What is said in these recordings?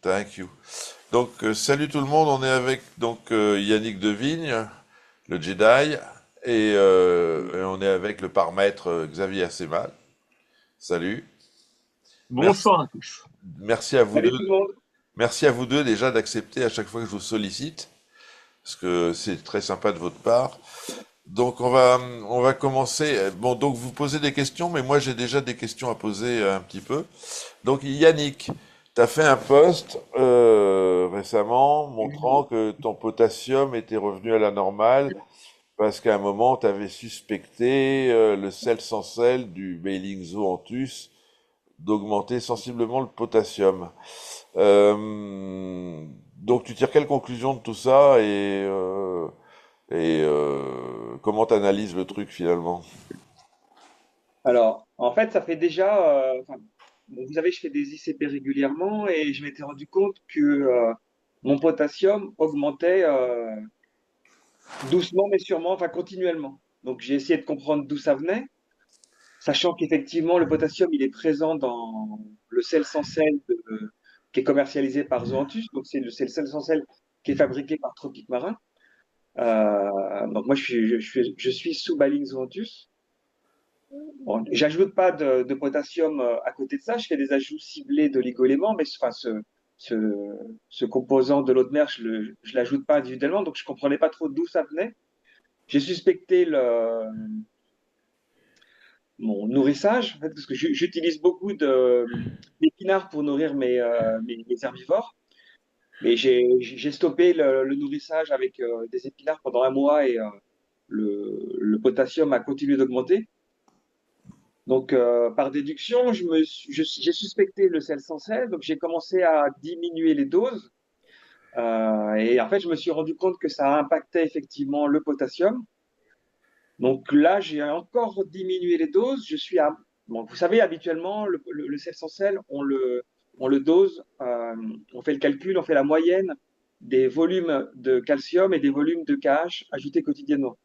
Thank you. Donc, salut tout le monde, on est avec Yannick Devigne, le Jedi, et on est avec le parmètre Xavier Assemal. Salut. Merci, Bonsoir à tous. merci à vous Salut deux. tout le monde. Merci à vous deux déjà d'accepter à chaque fois que je vous sollicite, parce que c'est très sympa de votre part. Donc on va commencer. Bon, donc vous posez des questions, mais moi j'ai déjà des questions à poser un petit peu. Donc Yannick, tu as fait un post récemment montrant que ton potassium était revenu à la normale parce qu'à un moment tu avais suspecté le sel sans sel du Bailing-Zoanthus d'augmenter sensiblement le potassium. Donc tu tires quelle conclusion de tout ça et comment tu analyses le truc finalement? Alors, en fait, ça fait déjà, bon, vous savez, je fais des ICP régulièrement et je m'étais rendu compte que mon potassium augmentait doucement mais sûrement, enfin continuellement. Donc, j'ai essayé de comprendre d'où ça venait, sachant qu'effectivement, le potassium, il est présent dans le sel sans sel qui est commercialisé par Zoanthus. Donc, c'est le sel sans sel qui est fabriqué par Tropique Marin. Donc, moi, je suis sous Baling Zoanthus. Bon, j'ajoute pas de potassium à côté de ça. Je fais des ajouts ciblés d'oligo-éléments, mais enfin, ce, ce composant de l'eau de mer, je l'ajoute pas individuellement, donc je comprenais pas trop d'où ça venait. J'ai suspecté mon nourrissage, en fait, parce que j'utilise beaucoup d'épinards pour nourrir mes herbivores, mais j'ai stoppé le nourrissage avec des épinards pendant un mois et le potassium a continué d'augmenter. Donc, par déduction, j'ai suspecté le sel sans sel, donc j'ai commencé à diminuer les doses. Et en fait, je me suis rendu compte que ça impactait effectivement le potassium. Donc là, j'ai encore diminué les doses. Bon, vous savez, habituellement, le sel sans sel, on le dose, on fait le calcul, on fait la moyenne des volumes de calcium et des volumes de KH ajoutés quotidiennement.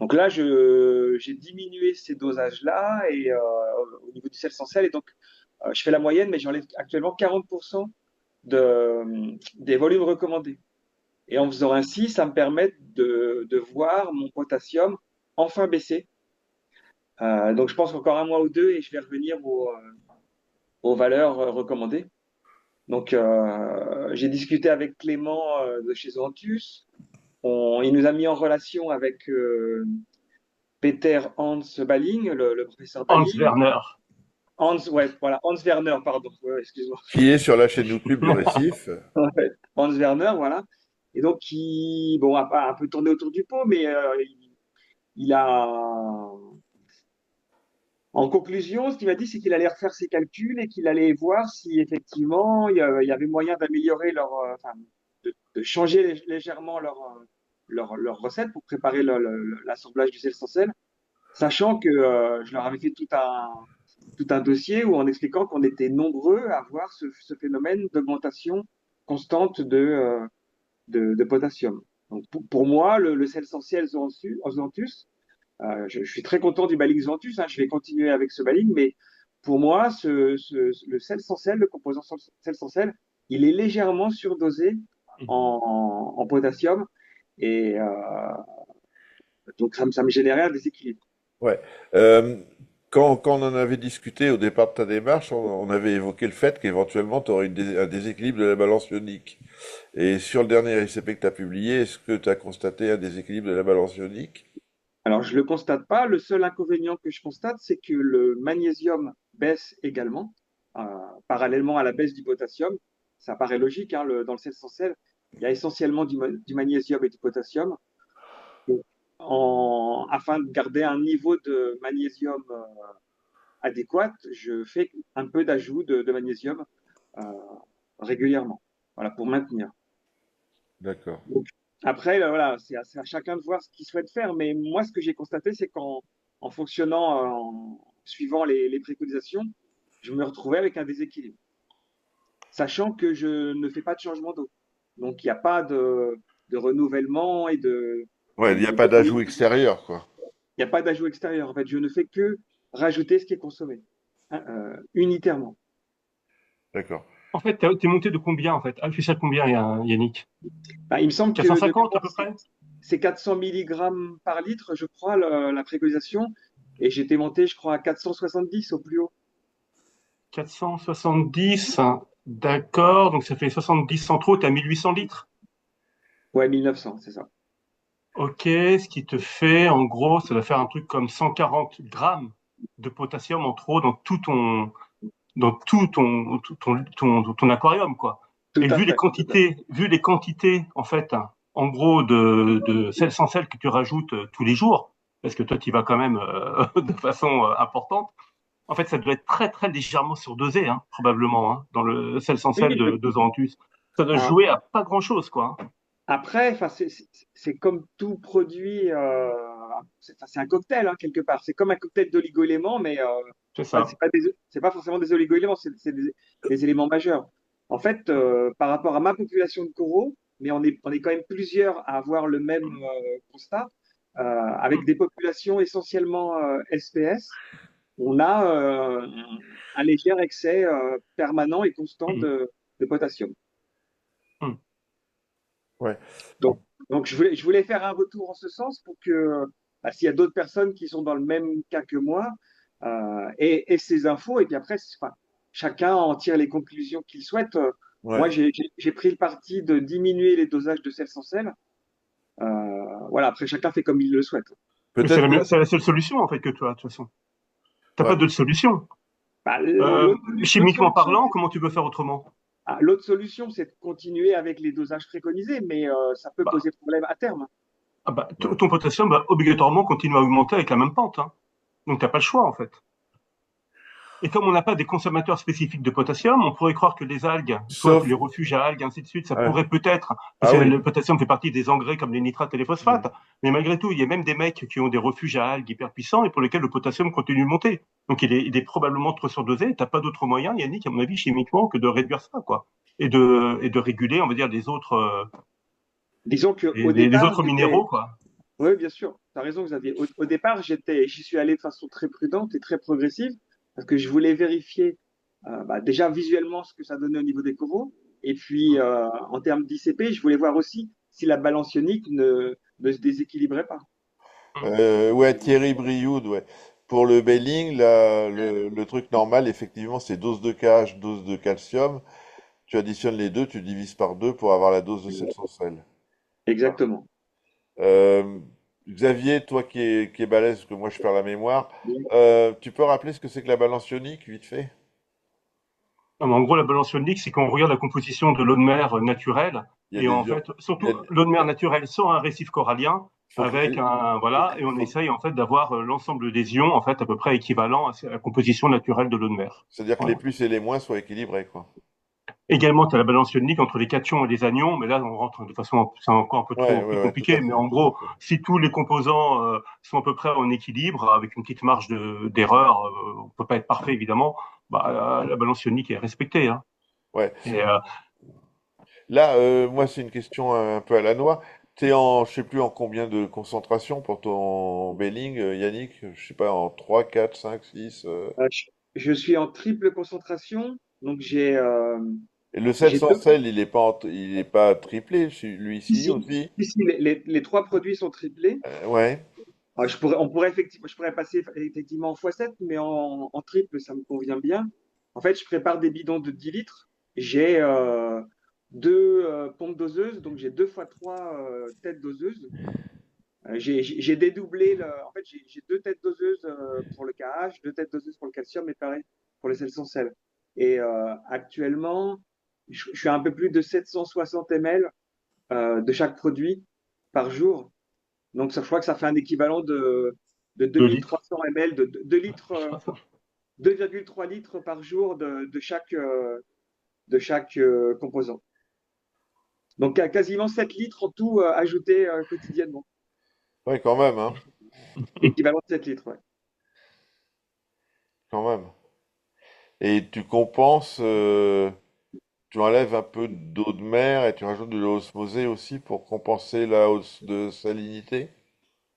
Donc là, j'ai diminué ces dosages-là et au niveau du sel sans sel. Et donc, je fais la moyenne, mais j'enlève actuellement 40% des volumes recommandés. Et en faisant ainsi, ça me permet de voir mon potassium enfin baisser. Donc, je pense qu'encore un mois ou deux et je vais revenir aux valeurs recommandées. Donc, j'ai discuté avec Clément de chez Zoanthus. Il nous a mis en relation avec Peter Hans Balling, le professeur Hans Balling. Werner. Hans, ouais, voilà, Hans Werner, pardon, ouais, excuse-moi. Qui est sur la chaîne YouTube du Récif? Ouais, Hans Werner, voilà. Et donc, bon, a pas un peu tourné autour du pot, mais il a, en conclusion, ce qu'il m'a dit, c'est qu'il allait refaire ses calculs et qu'il allait voir si effectivement il y avait moyen d'améliorer enfin, de changer légèrement leur recette pour préparer l'assemblage du sel sans sel, sachant que je leur avais fait tout un dossier où en expliquant qu'on était nombreux à voir ce phénomène d'augmentation constante de potassium. Donc pour moi, le sel essentiel Zoanthus, je suis très content du Baling Zoanthus, hein, je vais continuer avec ce Baling, mais pour moi, le sel sans sel, le composant sel sans sel, il est légèrement surdosé en potassium et donc ça me générait un déséquilibre. Ouais. Euh, quand on en avait discuté au départ de ta démarche, on avait évoqué le fait qu'éventuellement tu aurais un déséquilibre de la balance ionique. Et sur le dernier ICP que tu as publié, est-ce que tu as constaté un déséquilibre de la balance ionique? Alors, je ne le constate pas. Le seul inconvénient que je constate, c'est que le magnésium baisse également, euh, parallèlement à la baisse du potassium. Ça paraît logique, hein, dans le sel sans sel, il y a essentiellement du magnésium et du potassium. Donc, afin de garder un niveau de magnésium adéquat, je fais un peu d'ajout de magnésium euh, régulièrement, voilà, pour maintenir. D'accord. Donc, après, voilà, c'est à chacun de voir ce qu'il souhaite faire. Mais moi, ce que j'ai constaté, c'est qu'en fonctionnant, en suivant les préconisations, je me retrouvais avec un déséquilibre, sachant que je ne fais pas de changement d'eau. Donc, il n'y a pas de renouvellement Ouais, il n'y a pas il d'ajout extérieur, quoi. n'y a pas d'ajout extérieur. En fait, je ne fais que rajouter ce qui est consommé, hein, unitairement. D'accord. En fait, t'es monté de combien, en fait? Ah, tu sais combien, Yannick? Bah, il me semble que de 450 à mémoire, peu près? c'est 400 milligrammes par litre, je crois, la préconisation. Et j'étais monté, je crois, à 470 au plus haut. 470, d'accord, donc ça fait 70 centraux, t'as 1800 litres. Ouais, 1900, c'est ça. Ok, ce qui te fait, en gros, ça doit faire un truc comme 140 grammes de potassium en trop dans tout ton aquarium, quoi. Tout Et à fait. Tout à fait. vu les quantités, en fait, en gros, de sel sans sel que tu rajoutes tous les jours, parce que toi, tu y vas quand même de façon importante, en fait, ça doit être très, très légèrement surdosé, hein, probablement, hein, dans le sel sans Oui, sel oui. de Zoanthus. Ça doit Alors, jouer à pas grand-chose, quoi, hein. après, enfin, c'est comme tout produit, enfin, c'est un cocktail, hein, quelque part. C'est comme un cocktail d'oligo-éléments, mais C'est ça. c'est pas forcément des oligo-éléments, c'est des éléments majeurs. En fait, par rapport à ma population de coraux, mais on est quand même plusieurs à avoir le même constat, avec des populations essentiellement SPS, on a un léger excès permanent et constant Mhm. de potassium. Mhm. Ouais. Donc, donc je voulais faire un retour en ce sens pour que bah, s'il y a d'autres personnes qui sont dans le même cas que moi et ces infos, et puis après, enfin, chacun en tire les conclusions qu'il souhaite. Moi, Ouais. j'ai pris le parti de diminuer les dosages de sel sans sel. Voilà, après, chacun fait comme il le souhaite. Mais c'est Peut-être que, c'est la seule solution, en fait, que tu as, de toute façon. T'as ouais. pas d'autre solution. Bah, l'autre Chimiquement solution, parlant, comment tu veux faire autrement? l'autre solution, c'est de continuer avec les dosages préconisés, mais ça peut Bah, poser problème à terme. Hmm. ton potassium va obligatoirement continuer à augmenter avec la même pente, hein. Donc, t'as pas le choix, en fait. Et comme on n'a pas des consommateurs spécifiques de potassium, on pourrait croire que les algues, soit Sauf, les refuges à algues, ainsi de suite, ça ouais. pourrait peut-être, parce Ah que oui. le potassium fait partie des engrais comme les nitrates et les Hmm. phosphates, mais malgré tout, il y a même des mecs qui ont des refuges à algues hyper puissants et pour lesquels le potassium continue de monter. Donc il est probablement trop surdosé. T'as pas d'autre moyen, Yannick, à mon avis, chimiquement, que de réduire ça, quoi. Et de réguler, on va dire, Disons qu'au les départ, autres minéraux, quoi. oui, bien sûr, tu as raison, Xavier. Au départ, j'y suis allé de façon très prudente et très progressive parce que je voulais vérifier bah, déjà visuellement ce que ça donnait au niveau des coraux. Et puis, en termes d'ICP, je voulais voir aussi si la balance ionique ne se déséquilibrait pas. Ouais, Thierry Brioude, ouais. Pour le Belling, le truc normal, effectivement, c'est dose de KH, dose de calcium. Tu additionnes les deux, tu divises par deux pour avoir la dose de sel sans sel. Voilà. Exactement. Euh, Xavier, toi qui est balèze, parce que moi je perds la mémoire, tu peux rappeler ce que c'est que la balance ionique, vite fait? Non, mais en gros, la balance ionique, c'est qu'on regarde la composition de l'eau de mer naturelle, Il y a et des en ions. fait, Il y surtout a, l'eau de mer naturelle sans un récif corallien, faut que avec voilà, et on faut- essaye en fait d'avoir l'ensemble des ions en fait à peu près équivalent à la composition naturelle de l'eau de mer. c'est-à-dire que les Voilà. plus et les moins soient équilibrés, quoi. Également, tu as la balance ionique entre les cations et les anions, mais là, on rentre de façon, c'est encore un peu Ouais, trop ouais, plus ouais, tout à compliqué. Mais fait. en Tout à gros, fait. si tous les composants sont à peu près en équilibre, avec une petite marge d'erreur, on peut pas être parfait évidemment. Bah, la balance ionique est respectée, hein. Ouais. Et Là, moi, c'est une question un peu à la noix. T'es en, je sais plus en combien de concentration pour ton Belling, Yannick? Je sais pas, en 3, 4, 5, 6. Je suis en triple concentration, donc Et le sel j'ai sans deux. sel, il est pas triplé, lui-ci Ici, aussi? ici les trois produits sont triplés. Ouais. On pourrait effectivement, je pourrais passer effectivement en x7, mais en triple, ça me convient bien. En fait, je prépare des bidons de 10 litres. J'ai deux pompes doseuses, donc j'ai deux fois trois têtes doseuses. J'ai dédoublé en fait, j'ai deux têtes doseuses pour le KH, deux têtes doseuses pour le calcium et pareil pour les sels sans sel. Et actuellement, je suis à un peu plus de 760 ml de chaque produit par jour. Donc, ça, je crois que ça fait un équivalent de 2 litres. 2300 ml, de 2 litres, 2,3 litres par jour de chaque composant. Donc, quasiment 7 litres en tout ajoutés quotidiennement. Ouais, quand même, hein. Équivalent de 7 litres, ouais. Quand même. Et tu compenses, tu enlèves un peu d'eau de mer et tu rajoutes de l'eau osmosée aussi pour compenser la hausse de salinité?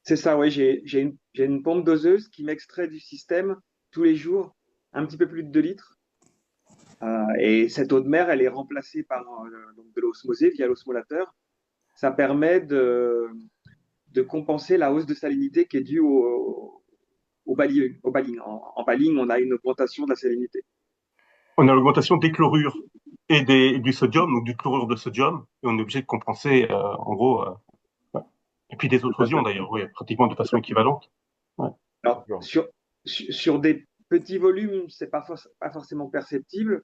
C'est ça, ouais. J'ai une pompe doseuse qui m'extrait du système tous les jours un petit peu plus de 2 litres. Et cette eau de mer, elle est remplacée par donc de l'osmosée via l'osmolateur. Ça permet de compenser la hausse de salinité qui est due au baling. Au baling. En baling, on a une augmentation de la salinité. On a l'augmentation des chlorures et du sodium, donc du chlorure de sodium, et on est obligé de compenser, en gros, ouais. Et puis des Tout autres à ions fait. d'ailleurs, oui, pratiquement de façon équivalente. Ouais. Alors, D'accord. sur des petits volumes, c'est pas forcément perceptible.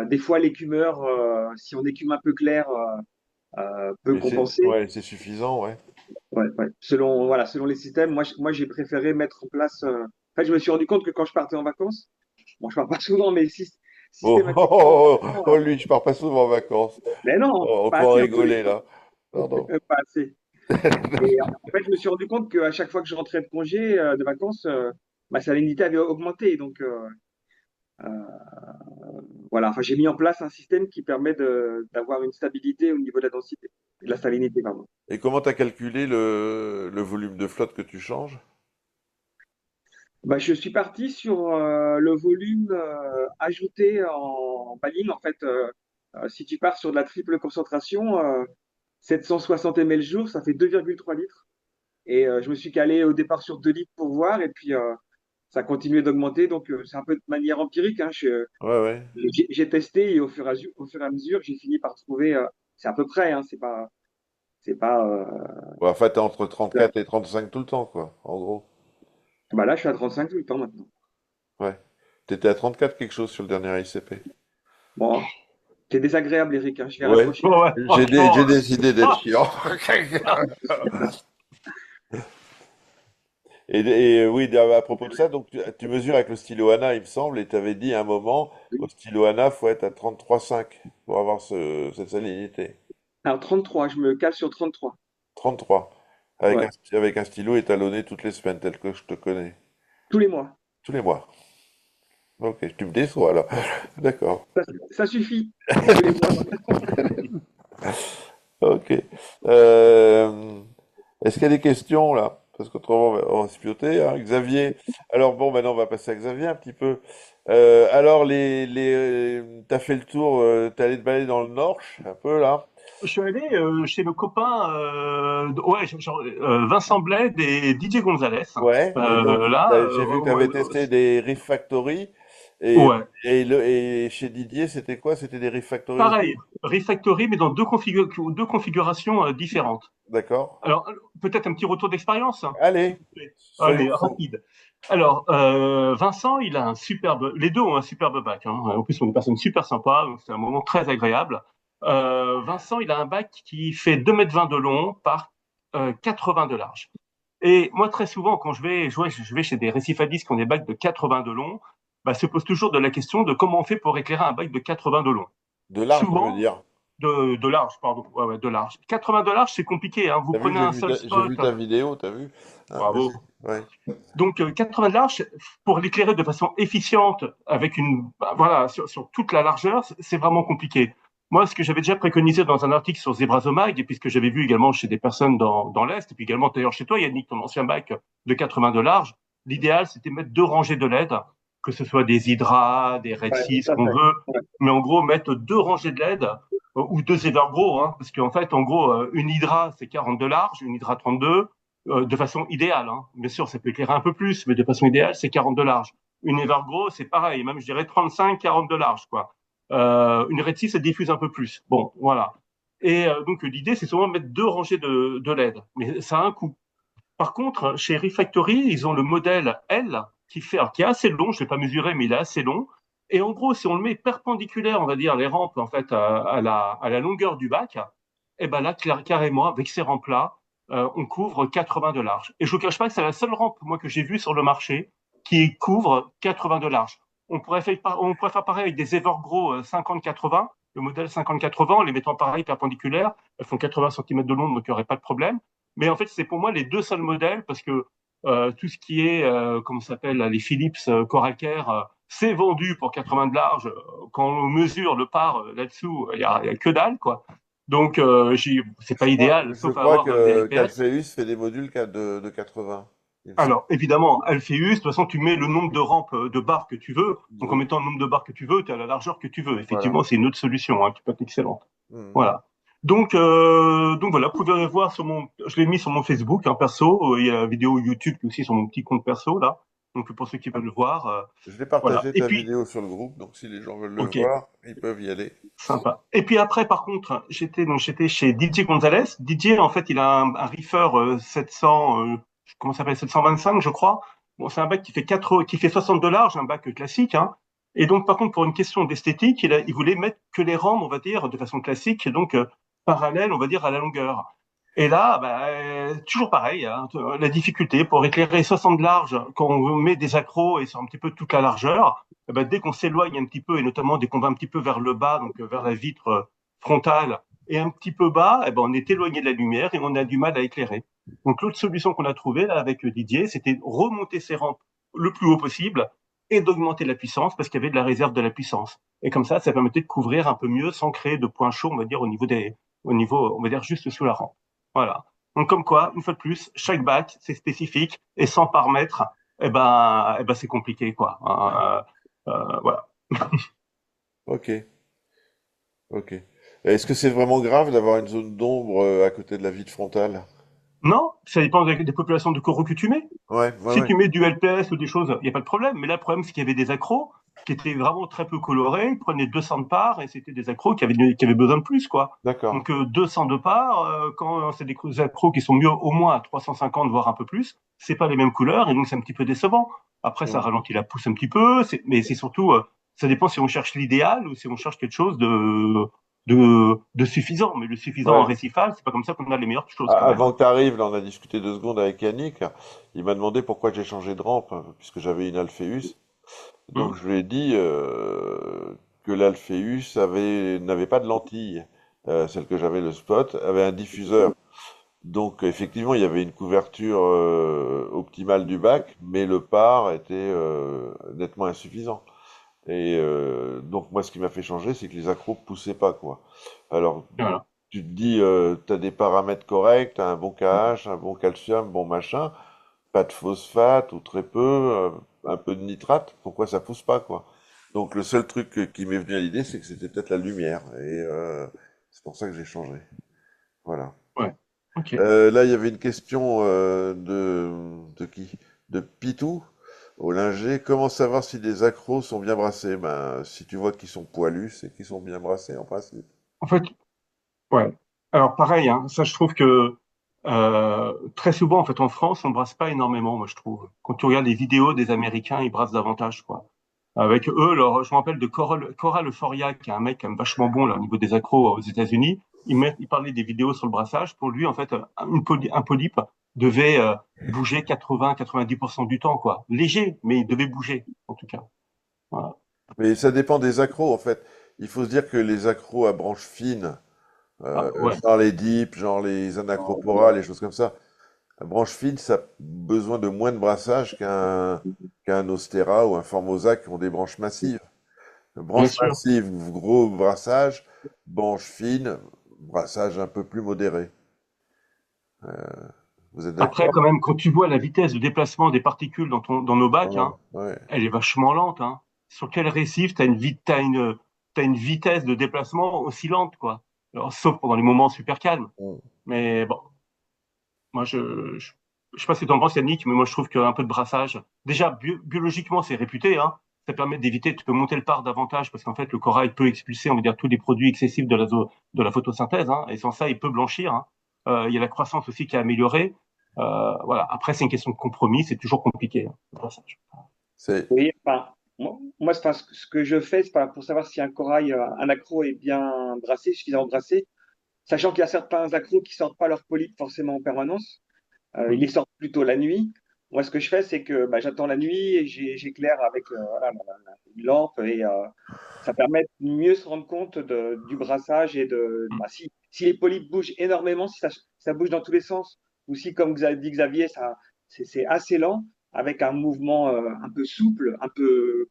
Des fois, l'écumeur, si on écume un peu clair, peut Mais compenser. ouais, c'est suffisant, ouais. Ouais, ouais. Selon les systèmes, moi j'ai préféré mettre en place. En fait, je me suis rendu compte que quand je partais en vacances, bon, je pars pas souvent, mais Oh, oh, systématiquement, oh, oh, oh, lui, je pars pas souvent en vacances. mais non, Oh, on pas peut en assez en tous les rigoler, cas, là. Non, non. pas assez. Et en fait, je me suis rendu compte qu'à chaque fois que je rentrais de congé, de vacances, ma salinité avait augmenté. Donc euh, voilà, enfin, j'ai mis en place un système qui permet d'avoir une stabilité au niveau de la densité, de la salinité, pardon. Et comment tu as calculé le volume de flotte que tu changes? Bah, je suis parti sur le volume ajouté en baline. En fait, si tu pars sur de la triple concentration, 760 ml jour, ça fait 2,3 litres. Et je me suis calé au départ sur 2 litres pour voir. Et puis, ça a continué d'augmenter. Donc, c'est un peu de manière empirique, hein. Ouais, ouais. J'ai testé et au fur et à mesure, j'ai fini par trouver. C'est à peu près, hein, c'est pas. Ouais, enfin, t'es entre 34 et 35 tout le temps, quoi, en gros. Bah là, je suis à 35 tout le temps maintenant. Ouais. T'étais à 34 quelque chose sur le dernier ICP. Bon, c'est désagréable, Eric, hein. Je vais Ouais. raccrocher. Bon, ouais, J'ai franchement, décidé d'être ah, chiant. ah, Et oui, à propos de ça, donc tu mesures avec le stylo Anna, il me semble, et tu avais dit à un moment, au stylo Anna, faut être à 33,5 pour avoir cette salinité. Alors 33, je me cale sur 33. 33. Ouais, Avec un stylo étalonné toutes les semaines, tel que je te connais. tous les mois. Tous les mois. Ok, tu me déçois alors. D'accord. Ça suffit, tous les mois. Ok. Est-ce qu'il y a des questions là? Parce qu'autrement, on va se pioter, hein. Xavier. Alors bon, maintenant on va passer à Xavier un petit peu. Alors, t'as fait le tour, t'es allé te balader dans le Nord, un peu là. je suis allé chez le copain, ouais, Vincent Bled et DJ Gonzalez. Ouais. Et donc, Là, j'ai vu que tu avais testé des Riff Factory. Et, ouais, et chez Didier, c'était quoi? C'était des Riff Factory aussi? pareil, Refactory, mais dans deux configurations différentes. D'accord. Alors, peut-être un petit retour d'expérience. Allez, Allez, soyons fous. rapide. Alors, Vincent, il a un superbe, les deux ont un superbe bac, hein. En plus, on est des personnes super sympas, donc c'est un moment très agréable. Vincent, il a un bac qui fait 2,20 m de long par 80 de large. Et moi, très souvent, quand je vais chez des récifadistes qui ont des bacs de 80 de long, bah, se pose toujours de la question de comment on fait pour éclairer un bac de 80 de long. De large, je veux Souvent, dire. de large, pardon, ouais, ouais, de large. 80 de large, c'est compliqué, hein. Vous T'as vu, prenez un seul j'ai spot, vu ta vidéo, t'as vu? Ah, vas-y. bravo. Ouais. Donc 80 de large, pour l'éclairer de façon efficiente, avec bah, voilà, sur toute la largeur, c'est vraiment compliqué. Moi, ce que j'avais déjà préconisé dans un article sur Zebrazomag, et puis ce que j'avais vu également chez des personnes dans l'Est, et puis également d'ailleurs chez toi, Yannick, ton ancien bac de 80 de large, l'idéal, c'était mettre deux rangées de LED, que ce soit des Hydra, des Red Ouais, 6, tout à qu'on fait. veut, Ouais. mais en gros, mettre deux rangées de LED, ou deux Evergro, hein, parce qu'en fait, en gros, une Hydra, c'est 40 de large, une Hydra 32, de façon idéale, hein. Bien sûr, ça peut éclairer un peu plus, mais de façon idéale, c'est 40 de large. Une Evergro, c'est pareil, même je dirais 35, 40 de large, quoi. Une Red 6, ça diffuse un peu plus. Bon, voilà. Et donc l'idée, c'est souvent de mettre deux rangées de LED, mais ça a un coût. Par contre, chez Refactory, ils ont le modèle L qui est assez long. Je ne l'ai pas mesuré, mais il est assez long. Et en gros, si on le met perpendiculaire, on va dire les rampes en fait à la longueur du bac, et ben là carrément avec ces rampes-là, on couvre 80 de large. Et je vous cache pas que c'est la seule rampe moi que j'ai vue sur le marché qui couvre 80 de large. On pourrait faire pareil avec des Evergro 50-80, le modèle 50-80, en les mettant pareil perpendiculaires. Elles font 80 cm de long, donc il n'y aurait pas de problème. Mais en fait, c'est pour moi les deux seuls modèles parce que tout ce qui est, comment ça s'appelle, les Philips Coraker, c'est vendu pour 80 de large. Quand on mesure le par là-dessous, il y a que dalle, quoi. Donc, c'est pas idéal, Je sauf à crois avoir des que LPS. qu'Alpheus fait des modules de 80. il me semble. Alors, évidemment, Alpheus, de toute façon, tu mets le nombre de rampes de barres que tu veux. Donc, en Oui, mettant le nombre de barres que tu veux, tu as la largeur que tu veux. voilà. Effectivement, c'est une autre solution qui peut être excellente. Mhm. Voilà. Donc voilà, vous pouvez voir je l'ai mis sur mon Facebook, perso. Il y a la vidéo YouTube qui est aussi sur mon petit compte perso, là. Donc, pour ceux qui veulent le voir, Je l'ai voilà. partagé Et ta puis, vidéo sur le groupe, donc si les gens veulent le ok, voir, ils peuvent y aller. sympa. Et puis après, par contre, j'étais chez DJ Gonzalez. DJ, en fait, il a un reefer 700, comment ça s'appelle, 725, je crois. Bon, c'est un bac qui fait 60 de large, un bac classique, hein. Et donc, par contre, pour une question d'esthétique, il voulait mettre que les rampes, on va dire, de façon classique, et donc parallèles, on va dire, à la longueur. Et là, toujours pareil, hein, la difficulté pour éclairer 60 de large, quand on met des accros et sur un petit peu toute la largeur, dès qu'on s'éloigne un petit peu, et notamment dès qu'on va un petit peu vers le bas, donc vers la vitre frontale, et un petit peu bas, on est éloigné de la lumière et on a du mal à éclairer. Donc l'autre solution qu'on a trouvée là avec Didier, c'était remonter ses rampes le plus haut possible et d'augmenter la puissance parce qu'il y avait de la réserve de la puissance. Et comme ça permettait de couvrir un peu mieux sans créer de points chauds, on va dire au niveau, on va dire juste sous la rampe. Voilà. Donc comme quoi, une fois de plus, chaque bac c'est spécifique et sans paramètres, c'est compliqué quoi. Voilà. Ok, ok. Est-ce que c'est vraiment grave d'avoir une zone d'ombre à côté de la vitre frontale? Non, ça dépend des populations de coraux que tu mets. Ouais, ouais, Si ouais. tu mets du LPS ou des choses, il n'y a pas de problème. Mais là, le problème, c'est qu'il y avait des accros qui étaient vraiment très peu colorés. Ils prenaient 200 de part et c'était des accros qui avaient besoin de plus, quoi. D'accord. Donc, 200 de part, quand c'est des accros qui sont mieux au moins à 350, voire un peu plus, c'est pas les mêmes couleurs et donc c'est un petit peu décevant. Après, ça Mm. ralentit la pousse un petit peu, mais c'est surtout, ça dépend si on cherche l'idéal ou si on cherche quelque chose de suffisant. Mais le suffisant en Ouais. récifal, c'est pas comme ça qu'on a les meilleures choses quand même, Avant hein. que tu arrives, là, on a discuté 2 secondes avec Yannick. Il m'a demandé pourquoi j'ai changé de rampe, puisque j'avais une Alpheus. Donc Hum, je lui ai dit que l'Alpheus n'avait pas de lentille. Celle que j'avais, le Spot, avait un diffuseur. Donc effectivement, il y avait une couverture optimale du bac, mais le par était nettement insuffisant. Et donc moi, ce qui m'a fait changer, c'est que les accros poussaient pas, quoi. Alors voilà. tu te dis, tu as des paramètres corrects, tu as un bon KH, un bon calcium, bon machin, pas de phosphate ou très peu, un peu de nitrate, pourquoi ça pousse pas, quoi? Donc le seul truc qui m'est venu à l'idée, c'est que c'était peut-être la lumière, et c'est pour ça que j'ai changé. Voilà. Ouais. Ok. Là, il y avait une question de qui? De Pitou, au Linger. Comment savoir si les accros sont bien brassés? Ben, si tu vois qu'ils sont poilus, c'est qu'ils sont bien brassés en principe. En fait, ouais. Alors pareil, hein, ça je trouve que très souvent en fait en France on brasse pas énormément, moi je trouve. Quand tu regardes les vidéos des Américains, ils brassent davantage quoi. Avec eux, je me rappelle de Coral Euphoria, qui est un mec quand même vachement bon là au niveau des accros aux États-Unis. Il parlait des vidéos sur le brassage. Pour lui en fait, un polype devait bouger 80-90% du temps quoi. Léger, mais il devait bouger en tout cas. Voilà. Mais ça dépend des accros, en fait. Il faut se dire que les accros à branches fines, Ah, ouais. genre les dips, genre les anacropora, les choses comme ça, à branche fine, ça a besoin de moins de brassage qu'un Ostera ou un Formosa qui ont des branches massives. Bien Branche sûr. massive, gros brassage, branche fine, brassage un peu plus modéré. Vous êtes Après, d'accord? quand même, quand tu vois la vitesse de déplacement des particules dans nos bacs, Ah, hein, ouais. elle est vachement lente, hein. Sur quel récif t'as une vitesse de déplacement aussi lente, quoi. Alors, sauf pendant les moments super calmes. Mm. Mais bon, moi, je sais pas ce que t'en penses, Yannick, mais moi, je trouve qu'un peu de brassage, déjà, biologiquement, c'est réputé, hein. Ça permet d'éviter, tu peux monter le par davantage parce qu'en fait, le corail peut expulser, on va dire, tous les produits excessifs de la photosynthèse, hein, et sans ça, il peut blanchir, hein. Il y a la croissance aussi qui est améliorée. Voilà. Après, c'est une question de compromis, c'est toujours compliqué, hein, le brassage. C'est, Oui, enfin, moi, c'est pas ce que je fais, c'est pas pour savoir si un corail, un accro est bien brassé, suffisamment brassé, sachant qu'il y a certains accros qui sortent pas leur polype forcément en permanence. Ils Mhm. les sortent plutôt la nuit. Moi, ce que je fais, c'est que j'attends la nuit et j'éclaire avec voilà, une lampe et ça permet de mieux se rendre compte du brassage et si les polypes bougent énormément, si ça bouge dans tous les sens, ou si, comme vous avez dit Xavier, c'est assez lent, avec un mouvement un peu souple, un peu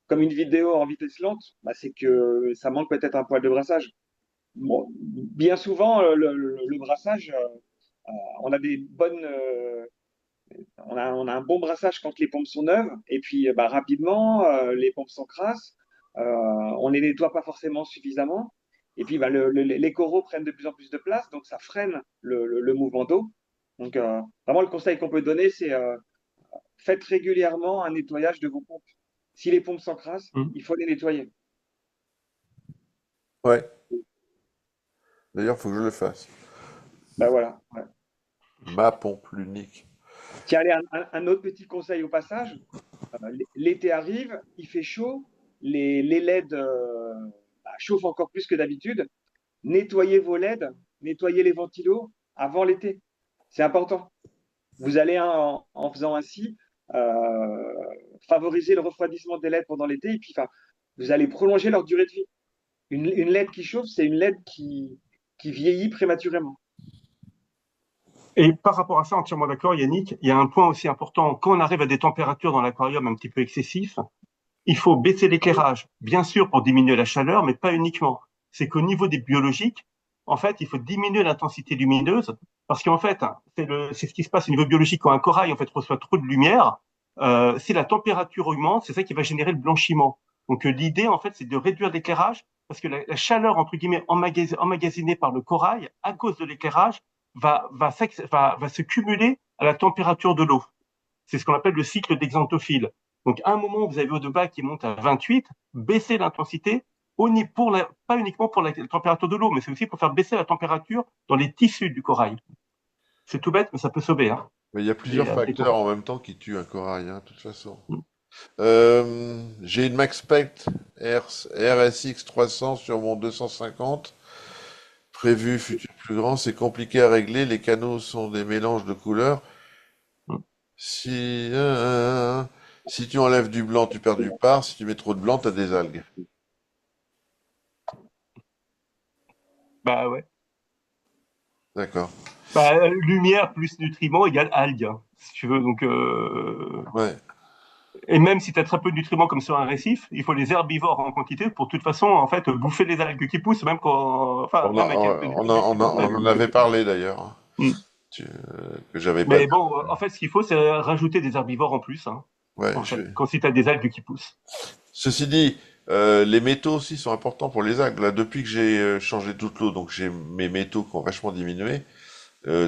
comme une vidéo en vitesse lente, c'est que ça manque peut-être un poil de brassage. Bon, bien souvent, le brassage, on a des bonnes On a un bon brassage quand les pompes sont neuves, et puis bah, rapidement, les pompes s'encrassent, on les nettoie pas forcément suffisamment, et puis bah, les coraux prennent de plus en plus de place, donc ça freine le mouvement d'eau. Donc vraiment, le conseil qu'on peut donner, c'est faites régulièrement un nettoyage de vos pompes. Si les pompes s'encrassent, Mm. il faut les nettoyer. Ouais. D'ailleurs, il faut que je le fasse. Ben voilà. Ouais. Ma pompe l'unique. Tiens, allez, un autre petit conseil au passage. L'été arrive, il fait chaud, les LED bah, chauffent encore plus que d'habitude. Nettoyez vos LED, nettoyez les ventilos avant l'été. C'est important. Vous allez en faisant ainsi euh, favoriser le refroidissement des LED pendant l'été et puis enfin, vous allez prolonger leur durée de vie. Une LED qui chauffe, c'est une LED qui vieillit prématurément. Et par rapport à ça, entièrement d'accord, Yannick, il y a un point aussi important. Quand on arrive à des températures dans l'aquarium un petit peu excessifs, il faut baisser l'éclairage, bien sûr pour diminuer la chaleur, mais pas uniquement. C'est qu'au niveau des biologiques, en fait, il faut diminuer l'intensité lumineuse, parce qu'en fait, c'est ce qui se passe au niveau biologique quand un corail en fait reçoit trop de lumière. Si la température augmente, c'est ça qui va générer le blanchiment. Donc l'idée en fait, c'est de réduire l'éclairage, parce que la chaleur entre guillemets emmagasinée par le corail à cause de l'éclairage va se cumuler à la température de l'eau. C'est ce qu'on appelle le cycle d'exantophile. Donc, à un moment où vous avez O2 qui monte à 28, baissez l'intensité, pas uniquement pour la température de l'eau, mais c'est aussi pour faire baisser la température dans les tissus du corail. C'est tout bête, mais ça peut sauver. Hein, Mais il y a plusieurs des facteurs coraux. en même temps qui tuent un corail, hein, de toute façon. Mm. J'ai une MaxSpect RSX 300 sur mon 250. Prévu, futur plus grand, c'est compliqué à régler. Les canaux sont des mélanges de couleurs. Mm. Si, si tu enlèves du blanc, tu perds du par. Si tu mets trop de blanc, t'as des algues. Bah ouais. D'accord. Bah, lumière plus nutriments égale algues, hein, si tu veux. Donc, Ouais. et même si tu as très peu de nutriments comme sur un récif, il faut les herbivores en quantité pour de toute façon en fait bouffer les algues qui poussent, même quand, enfin On, a- même avec un peu de vitamines qui poussent. on en avait parlé d'ailleurs, hein, Mm. que j'avais pas. Mais bon, en fait, ce qu'il faut, c'est rajouter des herbivores en plus, hein, Ouais, en fait, quand si tu as des algues qui poussent. Ceci dit, les métaux aussi sont importants pour les algues. Là, depuis que j'ai changé toute l'eau, donc j'ai mes métaux qui ont vachement diminué,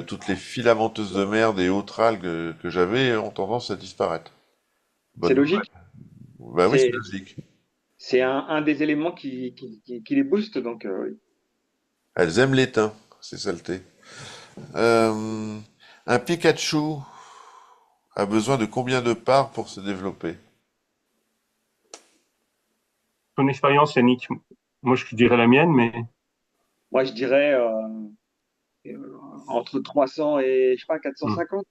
toutes les filamenteuses de merde et autres algues que j'avais ont tendance à disparaître. C'est Bonne nouvelle. logique. Bah oui, c'est C'est logique. c'est un des éléments qui les booste. Donc, Elles aiment l'étain, ces saletés. Euh, un Pikachu a besoin de combien de parts pour se développer? Ton expérience, Yannick, moi je dirais la mienne, mais moi, je dirais entre 300 et je sais pas hmm, 450.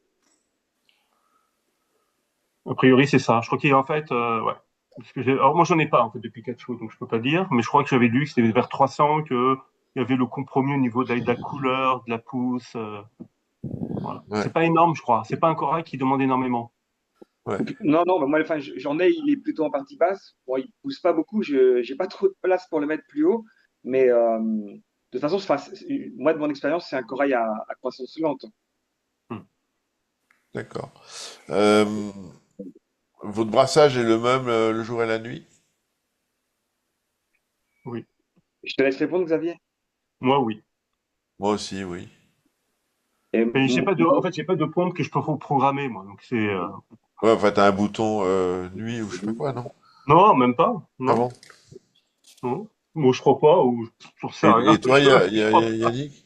a priori c'est ça. Je crois qu'il y a en fait, ouais. Parce que alors moi j'en ai pas en fait de Pikachu, donc je peux pas dire, mais je crois que j'avais lu que c'était vers 300 que il y avait le compromis au niveau de la couleur, de la pousse. Voilà. Ouais, C'est pas énorme, je crois. C'est pas un corail qui demande énormément. ouais. Non, non, bah, moi, enfin, j'en ai, il est plutôt en partie basse. Bon, il pousse pas beaucoup, je j'ai pas trop de place pour le mettre plus haut, mais de toute façon, moi, de mon expérience, c'est un corail à croissance lente. Hmm. D'accord. Euh, votre brassage est le même le jour et la nuit? Oui. Je te laisse répondre, Xavier. Moi oui. Moi aussi, oui. Et, Mais j'ai pas de, en fait j'ai pas de pompe que je peux programmer moi, donc c'est Ouais, enfin, t'as un bouton nuit ou je sais pas quoi, non? non, même pas. Ah Non. bon? Non. Moi, je crois pas, ou j'en sais rien. Et toi, Je crois pas. Yannick?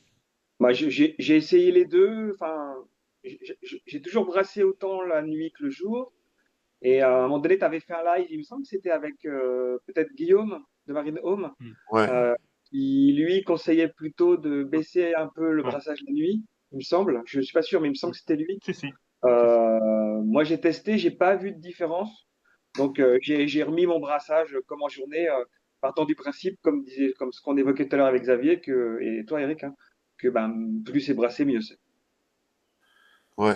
moi, j'ai essayé les deux. Enfin, j'ai toujours brassé autant la nuit que le jour. Et à un moment donné, tu avais fait un live, il me semble que c'était avec peut-être Guillaume de Marine Home, Hmm. Ouais, euh, qui lui conseillait plutôt de baisser un peu le Ouais. brassage la nuit, il me semble. Je ne suis pas sûr, mais il me semble Hmm. que c'était lui. Si, si. Si, si. Moi, j'ai testé, j'ai pas vu de différence. Donc, j'ai remis mon brassage comme en journée, partant du principe, comme ce qu'on évoquait tout à l'heure avec Xavier, et toi, Eric, hein, que ben, plus c'est brassé, mieux c'est. ouais,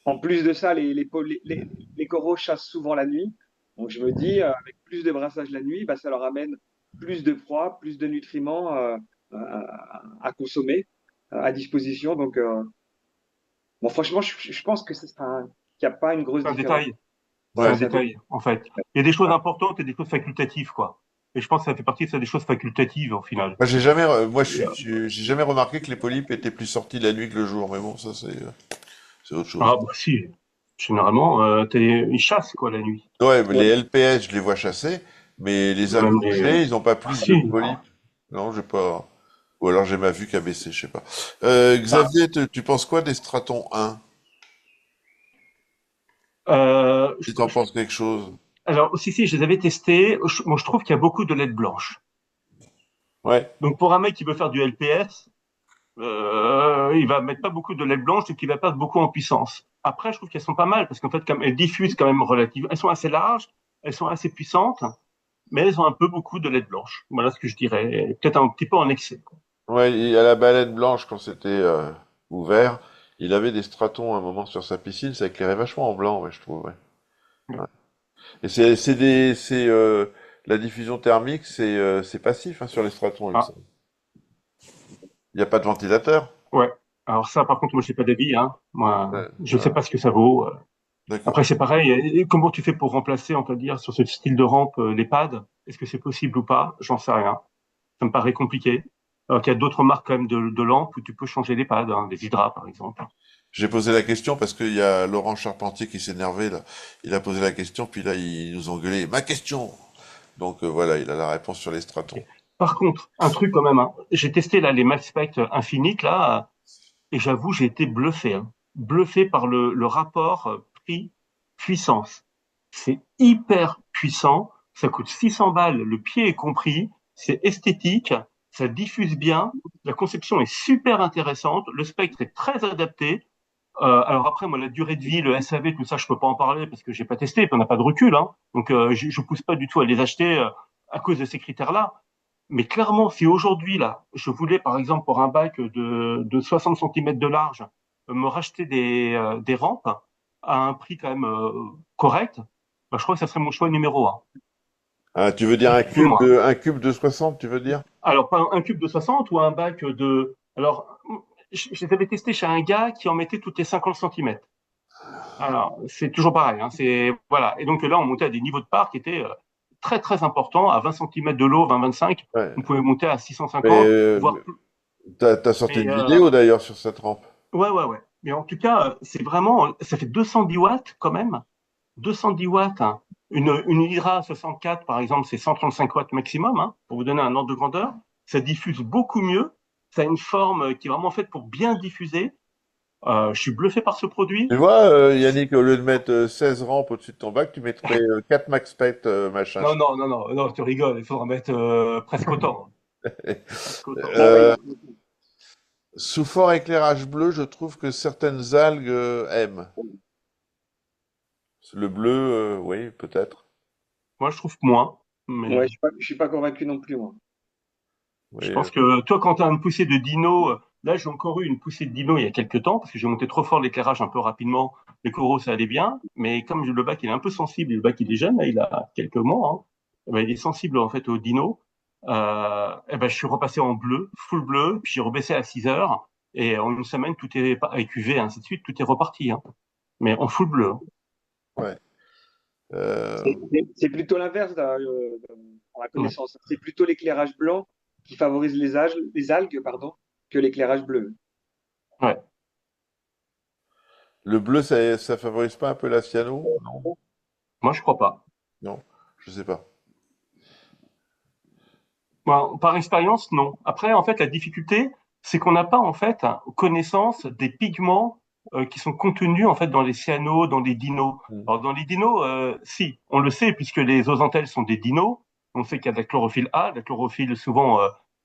En plus de ça, les coraux chassent souvent la nuit. Donc je me dis, avec plus de brassage la nuit, bah, ça leur amène plus de proies, plus de nutriments à consommer, à disposition. Donc bon, franchement, je pense que ce sera qu'il n'y a pas une grosse C'est un différence. détail. C'est Ouais. un C'est un détail. détail, en fait. Il y a des choses importantes et des choses facultatives, quoi. Et je pense que ça fait partie de ça, des choses facultatives, au final. Moi, Et, j'ai jamais remarqué que les polypes étaient plus sortis la nuit que le jour, mais bon, ça, c'est autre chose. ah, bah, si. Généralement, ils chassent, quoi, la nuit. Ouais, mais les Ouais. LPS, je les vois chasser, mais les Même les, allongés, ils ont pas ah, plus de si. polypes. Non, j'ai pas. Ou alors j'ai ma vue qui a baissé, je sais pas. Ah, Xavier, tu penses quoi des Stratons 1? euh, je- Si t'en je- penses quelque chose. alors, si, je les avais testés. Moi, je trouve qu'il y a beaucoup de LED blanche. Ouais. Donc, pour un mec qui veut faire du LPS, il va mettre pas beaucoup de LED blanche et qu'il va perdre beaucoup en puissance. Après, je trouve qu'elles sont pas mal parce qu'en fait, comme elles diffusent quand même relativement, elles sont assez larges, elles sont assez puissantes, mais elles ont un peu beaucoup de LED blanche. Voilà ce que je dirais. Peut-être un petit peu en excès, quoi. Ouais, à la baleine blanche, quand c'était ouvert, il avait des Stratons à un moment sur sa piscine, ça éclairait vachement en blanc, ouais, je trouve, ouais. Ouais. Et la diffusion thermique, c'est passif hein, sur les Stratons, il me Ah, semble. Il n'y a pas de ventilateur. ouais. Alors ça, par contre, moi, je sais pas d'avis, hein. Moi, Ouais, je sais ouais, pas ce que ça vaut. d'accord. Après, c'est pareil. Et comment tu fais pour remplacer, on va dire, sur ce style de rampe, les pads? Est-ce que c'est possible ou pas? J'en sais rien. Ça me paraît compliqué. Alors qu'il y a d'autres marques quand même de lampes où tu peux changer les pads, hein, des Hydra par exemple. J'ai posé la question parce qu'il y a Laurent Charpentier qui s'est énervé là. Il a posé la question, puis là ils nous ont gueulé. Ma question! Donc voilà, il a la réponse sur les Stratons. Ok. Par contre, un truc quand même, hein, j'ai testé là les Maxspect Infinite là, et j'avoue j'ai été bluffé, hein. Bluffé par le rapport prix-puissance. C'est hyper puissant, ça coûte 600 balles, le pied est compris, c'est esthétique, ça diffuse bien, la conception est super intéressante, le spectre est très adapté. Alors après, moi, la durée de vie, le SAV, tout ça, je peux pas en parler parce que j'ai pas testé, puis on n'a pas de recul, hein. Donc, je pousse pas du tout à les acheter à cause de ces critères-là. Mais clairement, si aujourd'hui, là, je voulais, par exemple, pour un bac de 60 centimètres de large, me racheter des rampes à un prix quand même correct, bah, je crois que ça serait mon choix numéro un. Ah, tu veux dire Ni plus ni moins. un cube de 60, tu veux dire? Alors, pas un cube de 60 ou un bac de... Alors, je les avais testés chez un gars qui en mettait toutes les 50 centimètres. Alors, c'est toujours pareil, hein, c'est voilà. Et donc là, on montait à des niveaux de part qui étaient très très importants, à 20 centimètres de l'eau, 20-25, Ouais. on pouvait monter à Mais 650, voire plus. t'as sorti Mais une vidéo d'ailleurs sur cette rampe. ouais. Mais en tout cas, c'est vraiment, ça fait 210 watts quand même, 210 watts, hein. Une Hydra 64 par exemple, c'est 135 watts maximum, hein, pour vous donner un ordre de grandeur. Ça diffuse beaucoup mieux, ça a une forme qui est vraiment faite pour bien diffuser. Je suis bluffé par ce Tu produit. vois, Yannick, au lieu de mettre 16 rampes au-dessus de ton bac, tu mettrais 4 max spect machin. Non, tu rigoles, il faudra mettre presque autant. Presque autant. Ah ouais, Euh, Sous fort éclairage bleu, je trouve que certaines algues aiment. Le bleu, oui, peut-être. Moi, je trouve moins, ouais, mais je suis pas convaincu non plus, moi. Oui, je pense que toi, quand tu as une poussée de dino, là, j'ai encore eu une poussée de dino il y a quelques temps, parce que j'ai monté trop fort l'éclairage un peu rapidement. Les coraux, ça allait bien, mais comme le bac, il est un peu sensible, et le bac, il est jeune, là, il a quelques mois, hein, eh ben, il est sensible, en fait, au dino. Eh ben, je suis repassé en bleu, full bleu, puis j'ai rebaissé à 6 heures, et en une semaine, tout est, avec UV, ainsi de suite, tout est reparti, hein, mais en full bleu, hein. ouais. Euh, C'est plutôt l'inverse dans la Ouais. connaissance. C'est plutôt l'éclairage blanc qui favorise les algues, pardon, que l'éclairage bleu. Ouais. le bleu, ça favorise pas un peu la cyano? Non, Moi, je crois pas. non, je sais pas. Bon, par expérience, non. Après, en fait, la difficulté, c'est qu'on n'a pas en fait connaissance des pigments qui sont contenus en fait dans les cyanos, dans les dinos. Hmm. Alors dans les dinos, si, on le sait puisque les zooxanthelles sont des dinos. On sait qu'il y a de la chlorophylle A, de la chlorophylle souvent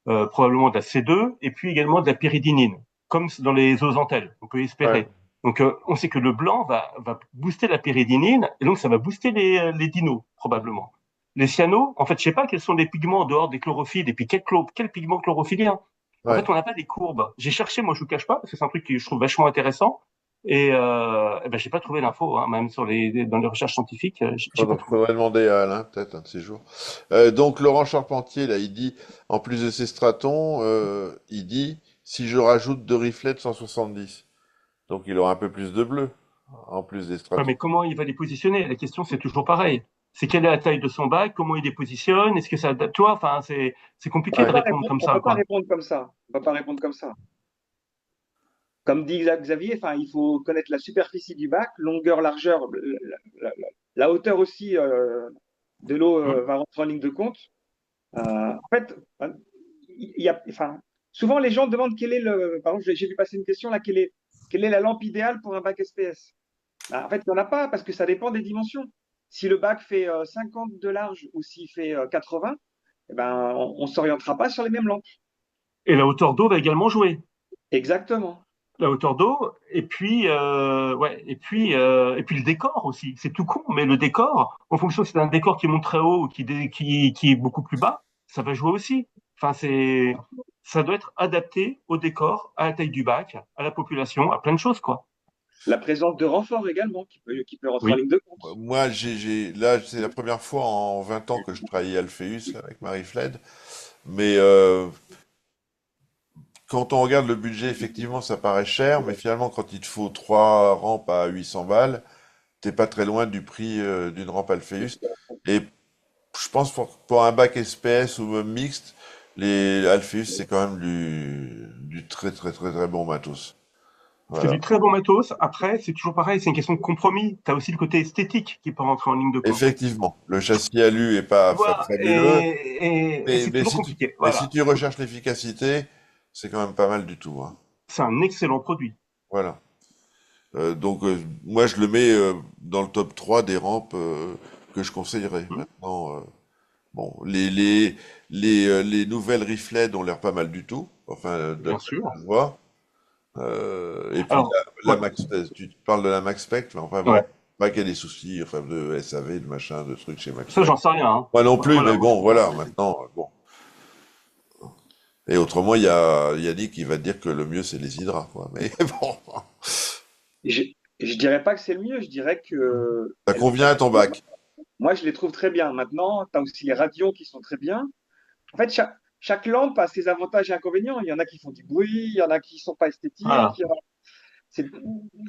probablement de la C2, et puis également de la pyridinine, comme dans les zooxanthelles. On peut Ouais, espérer. Donc on sait que le blanc va booster la pyridinine, et donc ça va booster les dinos probablement. Les cyanos, en fait, je sais pas quels sont les pigments en dehors des chlorophylles et puis quel pigment chlorophyllien. En ouais. fait, on n'a pas des courbes. J'ai cherché, moi je vous cache pas, parce que c'est un truc que je trouve vachement intéressant. Et, eh ben, j'ai pas trouvé l'info, hein, même dans les recherches scientifiques, j'ai pas trouvé. Faudrait demander à Alain, peut-être, un de ces jours. Donc, Laurent Charpentier, là, il dit, en plus de ces stratons, il dit, si je rajoute deux riflets de 170, donc il aura un peu plus de bleu. en plus des Ouais, stratégies. mais comment il va les positionner? La question, c'est toujours pareil. C'est quelle est la taille de son bac? Comment il les positionne? Est-ce que ça, tu vois, enfin, c'est compliqué de Ouais. répondre comme On ça, peut pas quoi. répondre comme ça. On peut pas répondre comme ça. Comme dit Xavier, enfin, il faut connaître la superficie du bac, longueur, largeur, la hauteur aussi de l'eau Hmm. va rentrer en ligne de compte. En fait, il y a, enfin, souvent les gens demandent quel est le. Par exemple, j'ai vu passer une question là, quelle est la lampe idéale pour un bac SPS? Ben, en fait, il n'y en a pas parce que ça dépend des dimensions. Si le bac fait 50 de large ou s'il fait 80, eh ben, on ne s'orientera pas sur les mêmes lampes. Et la hauteur d'eau va également jouer. Exactement. La hauteur d'eau, et puis, ouais, et puis le décor aussi. C'est tout con, mais le décor, en fonction si c'est un décor qui monte très haut ou qui est beaucoup plus bas, ça va jouer aussi. Enfin, ça doit être adapté au décor, à la taille du bac, à la population, à plein de choses, quoi. La présence de renfort également qui peut rentrer en Oui. ligne de compte. Moi, là, c'est la première fois en 20 ans que je travaillais à Alpheus avec Marie Fled. Mais quand on regarde le budget, effectivement, ça paraît cher. Mais finalement, quand il te faut 3 rampes à 800 balles, t'es pas très loin du prix d'une rampe Alpheus. Et je pense pour un bac SPS ou même mixte, les Alpheus, c'est quand même du très très très très bon matos. C'est Voilà. du très bon matos. Après, c'est toujours pareil, c'est une question de compromis. Tu as aussi le côté esthétique qui peut rentrer en ligne de compte. Effectivement, le châssis alu est pas Tu vois, fabuleux, et c'est toujours compliqué. mais si Voilà. tu recherches l'efficacité, c'est quand même pas mal du tout, hein. C'est un excellent produit. Voilà. Donc moi je le mets dans le top 3 des rampes que je conseillerais. Hmm. Maintenant, bon, les nouvelles Rifled ont l'air pas mal du tout. Enfin, Bien d'après ce sûr. que je vois. Et puis Alors, la ouais, Max, tu parles de la Max Spec, mais enfin bon, ouais. pas qu'il y ait des soucis, enfin de SAV, de machin, de trucs chez Max Ça, Spec. j'en sais rien, hein. Moi non plus, Voilà, mais moi, je bon, sais pas. voilà, maintenant, bon. Et autrement, il y a Yannick qui va te dire que le mieux c'est les hydras, quoi. Mais bon, Je, je dirais pas que c'est le mieux, je dirais que ça convient à ton bac. moi je les trouve très bien. Maintenant, tu as aussi les radios qui sont très bien. En fait, chaque lampe a ses avantages et inconvénients. Il y en a qui font du bruit, il y en a qui sont pas esthétiques. Voilà. C'est-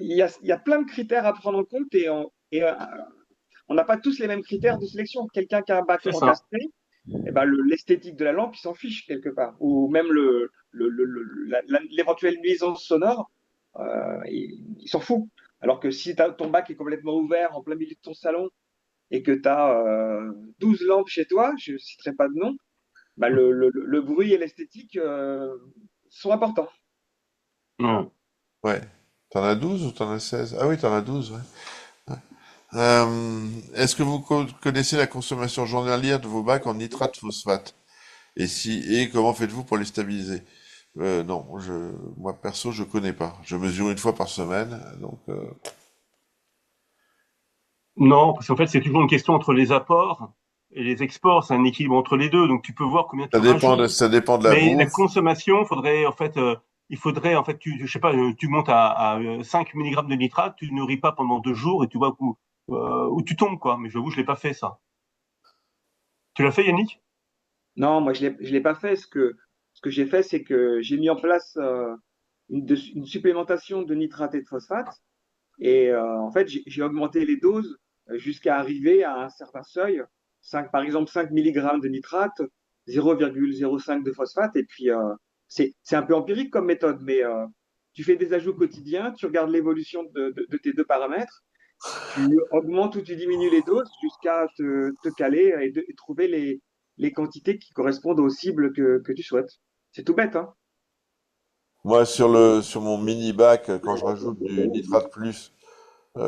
il y a plein de critères à prendre en compte et on n'a pas tous les mêmes critères de sélection. Quelqu'un qui a un bac C'est ça. encastré, eh ben, l'esthétique de la lampe, il s'en fiche quelque part. Ou même l'éventuelle nuisance sonore, il s'en fout. Alors que si ton bac est complètement ouvert en plein milieu de ton salon et que tu as 12 lampes chez toi, je ne citerai pas de nom, bah, le bruit et l'esthétique sont importants. Ouais. Ouais. T'en as 12 ou t'en as 16? Ah oui, t'en as 12, ouais. Est-ce que vous connaissez la consommation journalière de vos bacs en nitrate phosphate? Et comment faites-vous pour les stabiliser? Non, moi perso, je connais pas. Je mesure une fois par semaine, donc Non, parce qu'en fait, c'est toujours une question entre les apports et les exports. C'est un équilibre entre les deux. Donc, tu peux voir combien tu rajoutes. ça dépend de la Mais la bouffe. consommation, il faudrait, en fait, je sais pas, tu montes à 5 milligrammes de nitrate, tu nourris pas pendant 2 jours et tu vois où tu tombes, quoi. Mais j'avoue, je l'ai pas fait, ça. Tu l'as fait, Yannick? Non, moi, je l'ai pas fait. Ce que j'ai fait, c'est que j'ai mis en place une supplémentation de nitrate et de phosphate. Et en fait, j'ai augmenté les doses jusqu'à arriver à un certain seuil. Par exemple, 5 milligrammes de nitrate, 0,05 de phosphate. Et puis, c'est un peu empirique comme méthode, mais tu fais des ajouts quotidiens, tu regardes l'évolution de tes deux paramètres, tu augmentes ou tu diminues les doses jusqu'à te caler et trouver les quantités qui correspondent aux cibles que tu souhaites. C'est tout bête, hein? Moi, sur mon mini bac, quand je rajoute du nitrate plus,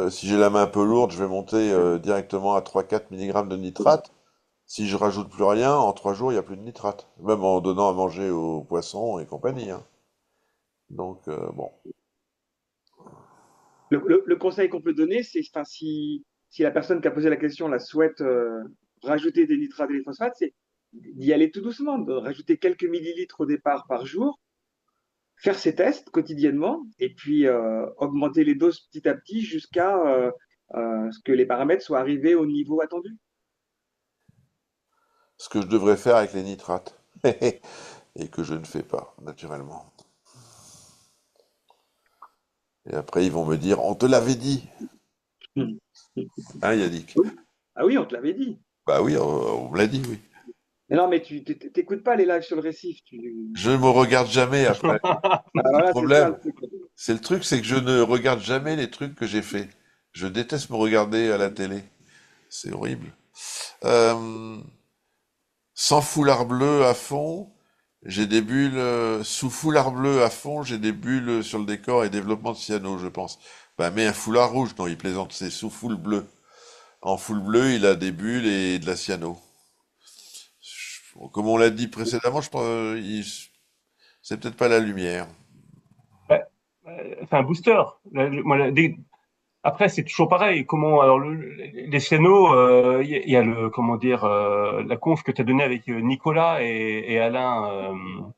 si j'ai la main un peu lourde, je vais monter directement à 3-4 milligrammes de nitrate. Si je rajoute plus rien, en 3 jours, il n'y a plus de nitrate. Même en donnant à manger aux poissons et compagnie, hein. Donc, bon. Le conseil qu'on peut donner, c'est enfin, si la personne qui a posé la question la souhaite rajouter des nitrates et des phosphates, c'est d'y aller tout doucement, de rajouter quelques millilitres au départ par jour, faire ses tests quotidiennement et puis augmenter les doses petit à petit jusqu'à ce que les paramètres soient arrivés au niveau attendu. Ce que je devrais faire avec les nitrates. Et que je ne fais pas, naturellement. Et après, ils vont me dire, on te l'avait dit, Hmm. hein, Yannick? Oui. Ah oui, on te l'avait dit. Bah oui, on me l'a dit, oui. Mais non, mais tu t'écoutes pas les lives sur le récif. Je ne me regarde jamais après. Ah, Le voilà, c'est ça problème, le truc. c'est que je ne regarde jamais les trucs que j'ai faits. Je déteste me regarder à la télé. C'est horrible. Euh, Sans foulard bleu à fond, j'ai des bulles. Sous foulard bleu à fond, j'ai des bulles sur le décor et développement de cyano, je pense. Bah, mais un foulard rouge, non, il plaisante, c'est sous foule bleu. En foule bleu, il a des bulles et de la cyano. Comme on l'a dit précédemment, je pense, c'est peut-être pas la lumière. Ouais, c'est un booster. Après, c'est toujours pareil. Comment alors les cyanos, il y a le comment dire la conf que tu as donnée avec Nicolas et Alain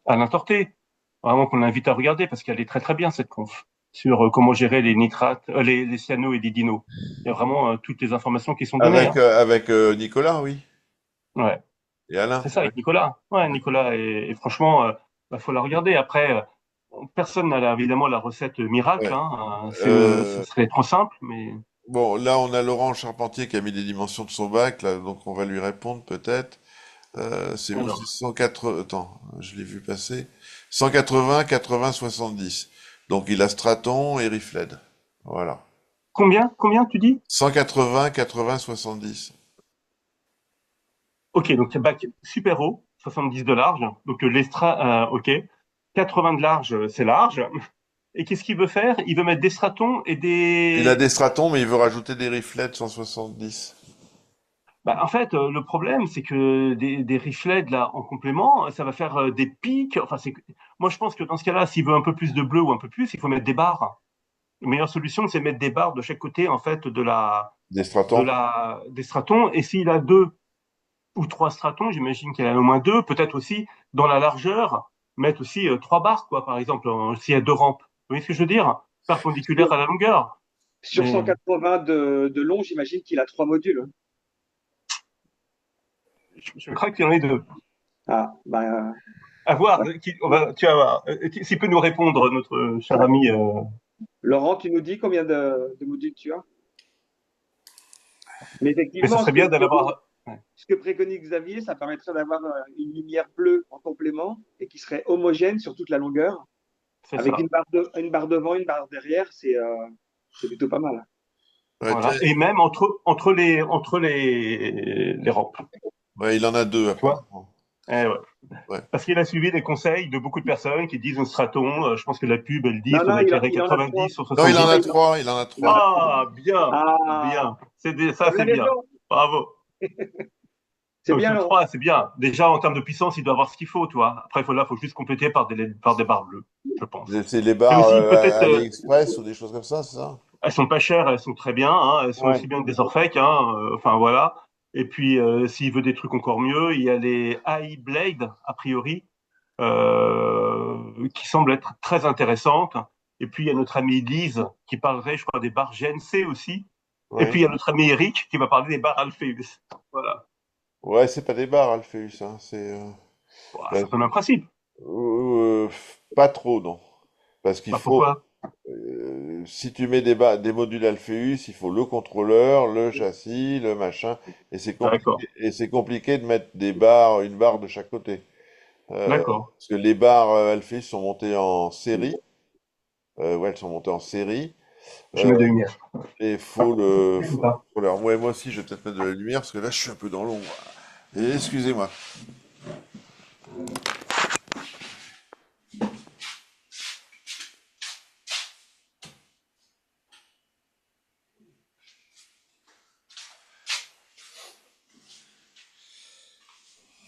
Alain Torté. Vraiment qu'on l'invite à regarder parce qu'elle est très très bien cette conf sur comment gérer les nitrates, les cyanos et les dinos. Il y a vraiment toutes les informations qui sont données. Hein. Avec Nicolas, oui. Ouais, Et Alain, c'est ça ouais. avec Nicolas. Ouais, Nicolas et franchement, faut la regarder. Après, personne n'a évidemment la recette miracle. Ouais. Hein. Ça Euh, serait trop simple, mais bon, là, on a Laurent Charpentier qui a mis les dimensions de son bac, là, donc on va lui répondre peut-être. C'est où? C'est alors 180. Attends, je l'ai vu passer. 180, 80, 70. Donc il a Straton et Rifled. Voilà. combien tu dis? 180, 80, 70. Ok, donc c'est bac super haut, 70 de large. Donc ok. 80 de large, c'est large. Et qu'est-ce qu'il veut faire? Il veut mettre des stratons et Il a des. des Stratons, mais il veut rajouter des Rifled 170. Bah, en fait, le problème, c'est que des riflets là en complément, ça va faire des pics. Enfin, moi je pense que dans ce cas-là, s'il veut un peu plus de bleu ou un peu plus, il faut mettre des barres. La meilleure solution, c'est mettre des barres de chaque côté en fait Des Stratons. des stratons. Et s'il a deux ou trois stratons, j'imagine qu'il y en a au moins deux, peut-être aussi dans la largeur, mettre aussi trois barres, quoi, par exemple, s'il y a deux rampes. Vous voyez ce que je veux dire? Perpendiculaires Sur, à la longueur. sur Mais 180 de long, j'imagine qu'il a 3 modules. je crains qu'il y en ait deux. Ah, bah, À voir, ouais. tu vas voir. S'il peut nous répondre, notre cher ami. Laurent, tu nous dis combien de modules tu as? Mais Mais ça effectivement, serait bien d'en avoir. Ouais, ce que préconise Xavier, ça permettrait d'avoir une lumière bleue en complément et qui serait homogène sur toute la longueur, c'est avec ça. une barre devant, une barre derrière, c'est plutôt pas mal. Ouais, tiens, Voilà. Et même entre les rampes. ouais, il en a deux Tu vois? apparemment. Eh ouais. Ouais. Parce qu'il a suivi des conseils de beaucoup de personnes qui disent un straton. Je pense que la pub, elle dit, Non, il non, faudrait éclairer il en a trois. 90 sur Non, il en 70. a trois, il en a Il en a trois. trois. Ah, bien, Ah, bien. Ça, t'as bien c'est bien. raison. Bravo. C'est Donc, bien, sur Laurent. 3, c'est bien. Déjà, en termes de puissance, il doit avoir ce qu'il faut, tu vois. Après, faut juste compléter par des barres bleues, je pense. C'est les Et barres aussi, peut-être, AliExpress ou des choses comme ça, c'est ça? elles sont pas chères, elles sont très bien, hein. Elles sont Ouais. aussi bien que des Orphec, hein. Enfin, voilà. Et puis, s'il veut des trucs encore mieux, il y a les AI Blade, a priori, qui semblent être très intéressantes. Et puis, il y a notre ami Lise, qui parlerait, je crois, des barres GNC aussi. Et Oui. puis, il y a notre ami Eric, qui va parler des barres Alpheus. Voilà. Ouais, c'est pas des barres, Alpheus, hein, Bon, bah, ça fait le même principe. euh, pas trop, non. Parce qu'il Bah, faut, pourquoi? si tu mets des modules Alpheus, il faut le contrôleur, le châssis, le machin, D'accord. et c'est compliqué de mettre des barres, une barre de chaque côté. D'accord. Parce que les barres Alpheus sont montées en série, ouais, elles sont montées en série, Je euh, mets de lumière. et ouais, moi aussi, je vais peut-être mettre de la lumière, parce que là, je suis un peu dans l'ombre. Et excusez-moi.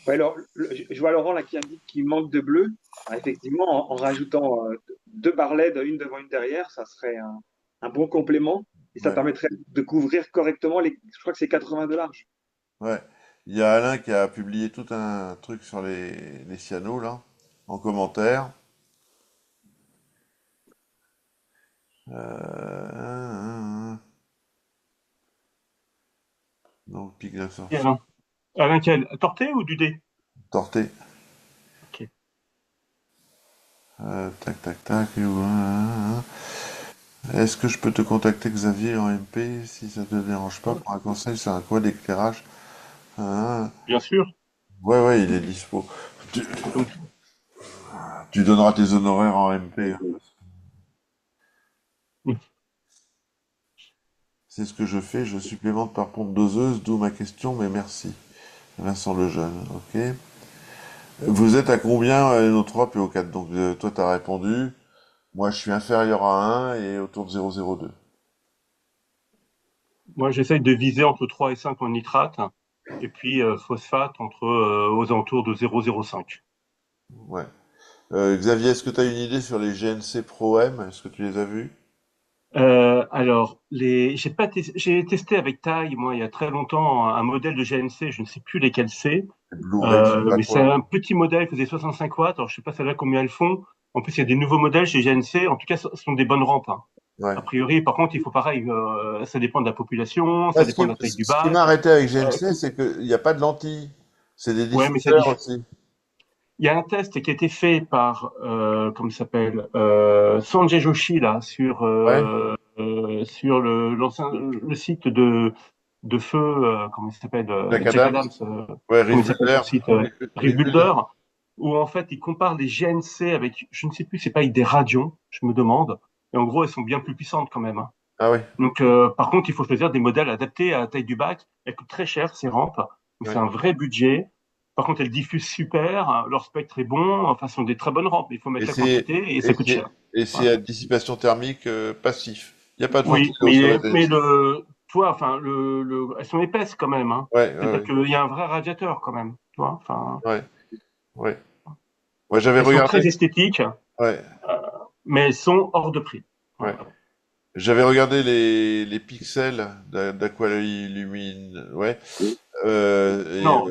Ouais, alors, je vois Laurent là qui indique qu'il manque de bleu. Ah, effectivement, en rajoutant deux barres LED, une devant, une derrière, ça serait un bon complément et ça Ouais, permettrait de couvrir correctement je crois que c'est 80 de large. ouais. Il y a Alain qui a publié tout un truc sur les cyanos, là, en commentaire. Euh, donc, pic Et d'absorption, Alain quel? Torté ou du dé? torté. Ok. Tac, tac, tac. Est-ce que je peux te contacter, Xavier, en MP, si ça te dérange pas, pour un conseil sur un coin d'éclairage? Ah, Bien sûr. ouais, ouais, il est dispo. Tu, Donc, tu donneras tes honoraires en MP, hein. C'est ce que je fais, je supplémente par pompe doseuse, d'où ma question, mais merci. Vincent Lejeune, ok. Vous êtes à combien, NO3 PO4? Donc, toi, t'as répondu. Moi, je suis inférieur à 1 et autour de 0,02. moi, j'essaye de viser entre 3 et 5 en nitrate, et puis phosphate aux alentours de 0,05. Ouais. Xavier, est-ce que tu as une idée sur les GNC Pro M? Est-ce que tu les as vus? Alors, j'ai testé avec taille, moi, il y a très longtemps, un modèle de GNC, je ne sais plus lesquels c'est, Les Blu-ray, je sais pas mais c'est quoi. un petit modèle, il faisait 65 watts, alors je sais pas celle-là combien elles font. En plus, il y a des nouveaux modèles chez GNC, en tout cas, ce sont des bonnes rampes, hein. Ouais. A priori, par contre, il faut pareil, ça dépend de la population, Ouais, ça dépend de la taille du ce qui m'a bac. arrêté avec Euh, GNC, c'est qu'il n'y a pas de lentilles. C'est des ouais, mais diffuseurs aussi. il y a un test qui a été fait par, comment ça s'appelle, Sanjay Joshi là Ouais. sur le site de feu, comment il s'appelle, Jack Jack Adams. Adams, Ouais, comment Riff il s'appelle Builder. son site, Reef Riff Builder. Builder, où en fait il compare les GNC avec, je ne sais plus, c'est pas avec des radions, je me demande, et en gros elles sont bien plus puissantes quand même, hein. Ah oui. Donc par contre il faut choisir des modèles adaptés à la taille du bac, elles coûtent très cher ces rampes, donc c'est Ouais. un vrai budget. Par contre, elles diffusent super, hein, leur spectre est bon, enfin, ce sont des très bonnes rampes, mais il faut Et mettre la c'est quantité et et ça coûte cher. c'est et c'est Voilà. à dissipation thermique passif. Il n'y a pas de Oui, ventilo sur la mais DSI. toi, enfin, elles sont épaisses quand même, hein. Ouais, C'est-à-dire ouais, qu'il y a un vrai radiateur quand même, tu vois. Enfin, ouais, ouais, ouais. Moi, j'avais elles sont regardé. très esthétiques, Ouais, mais elles sont hors de prix. ouais. Voilà. J'avais regardé les pixels d'Aqualumine. Ouais. Et Non,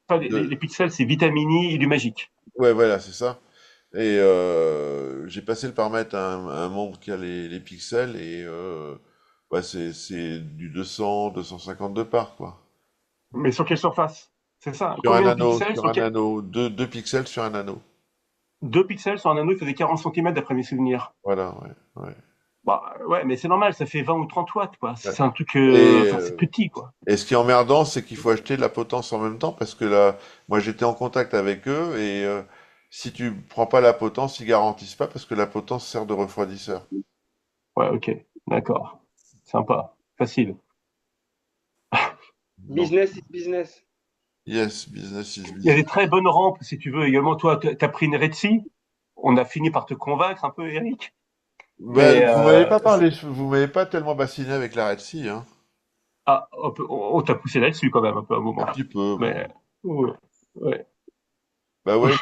pas les de, pixels, c'est Vitamini et du Magique. ouais, voilà, c'est ça. Et j'ai passé le paramètre à un membre qui a les pixels et ouais, c'est du 200, 250 de part, quoi. Mais sur quelle surface? C'est ça. Combien de pixels Sur un anneau, deux pixels sur un anneau. 2 pixels sur un anneau, il faisait 40 centimètres d'après mes souvenirs. Voilà, ouais, ouais. Bah, ouais, mais c'est normal, ça fait 20 ou 30 watts, quoi. Ouais. C'est un truc, Et, enfin, c'est petit, quoi. ce qui est emmerdant, c'est qu'il faut acheter de la potence en même temps parce que là, moi j'étais en contact avec eux et si tu prends pas la potence, ils garantissent pas parce que la potence sert de refroidisseur. Ouais, ok, d'accord. Sympa, facile. Donc, Business is business. yes, business is Il y a business. des très bonnes rampes, si tu veux, également. Toi, t'as pris une Retsi. On a fini par te convaincre un peu, Eric. Ben, Mais, vous m'avez pas parlé, vous m'avez pas tellement bassiné avec la Red Sea, hein. on t'a poussé là-dessus quand même, un peu à un Un moment. petit peu, bon. Mais, ouais, ouais. Bah ouais,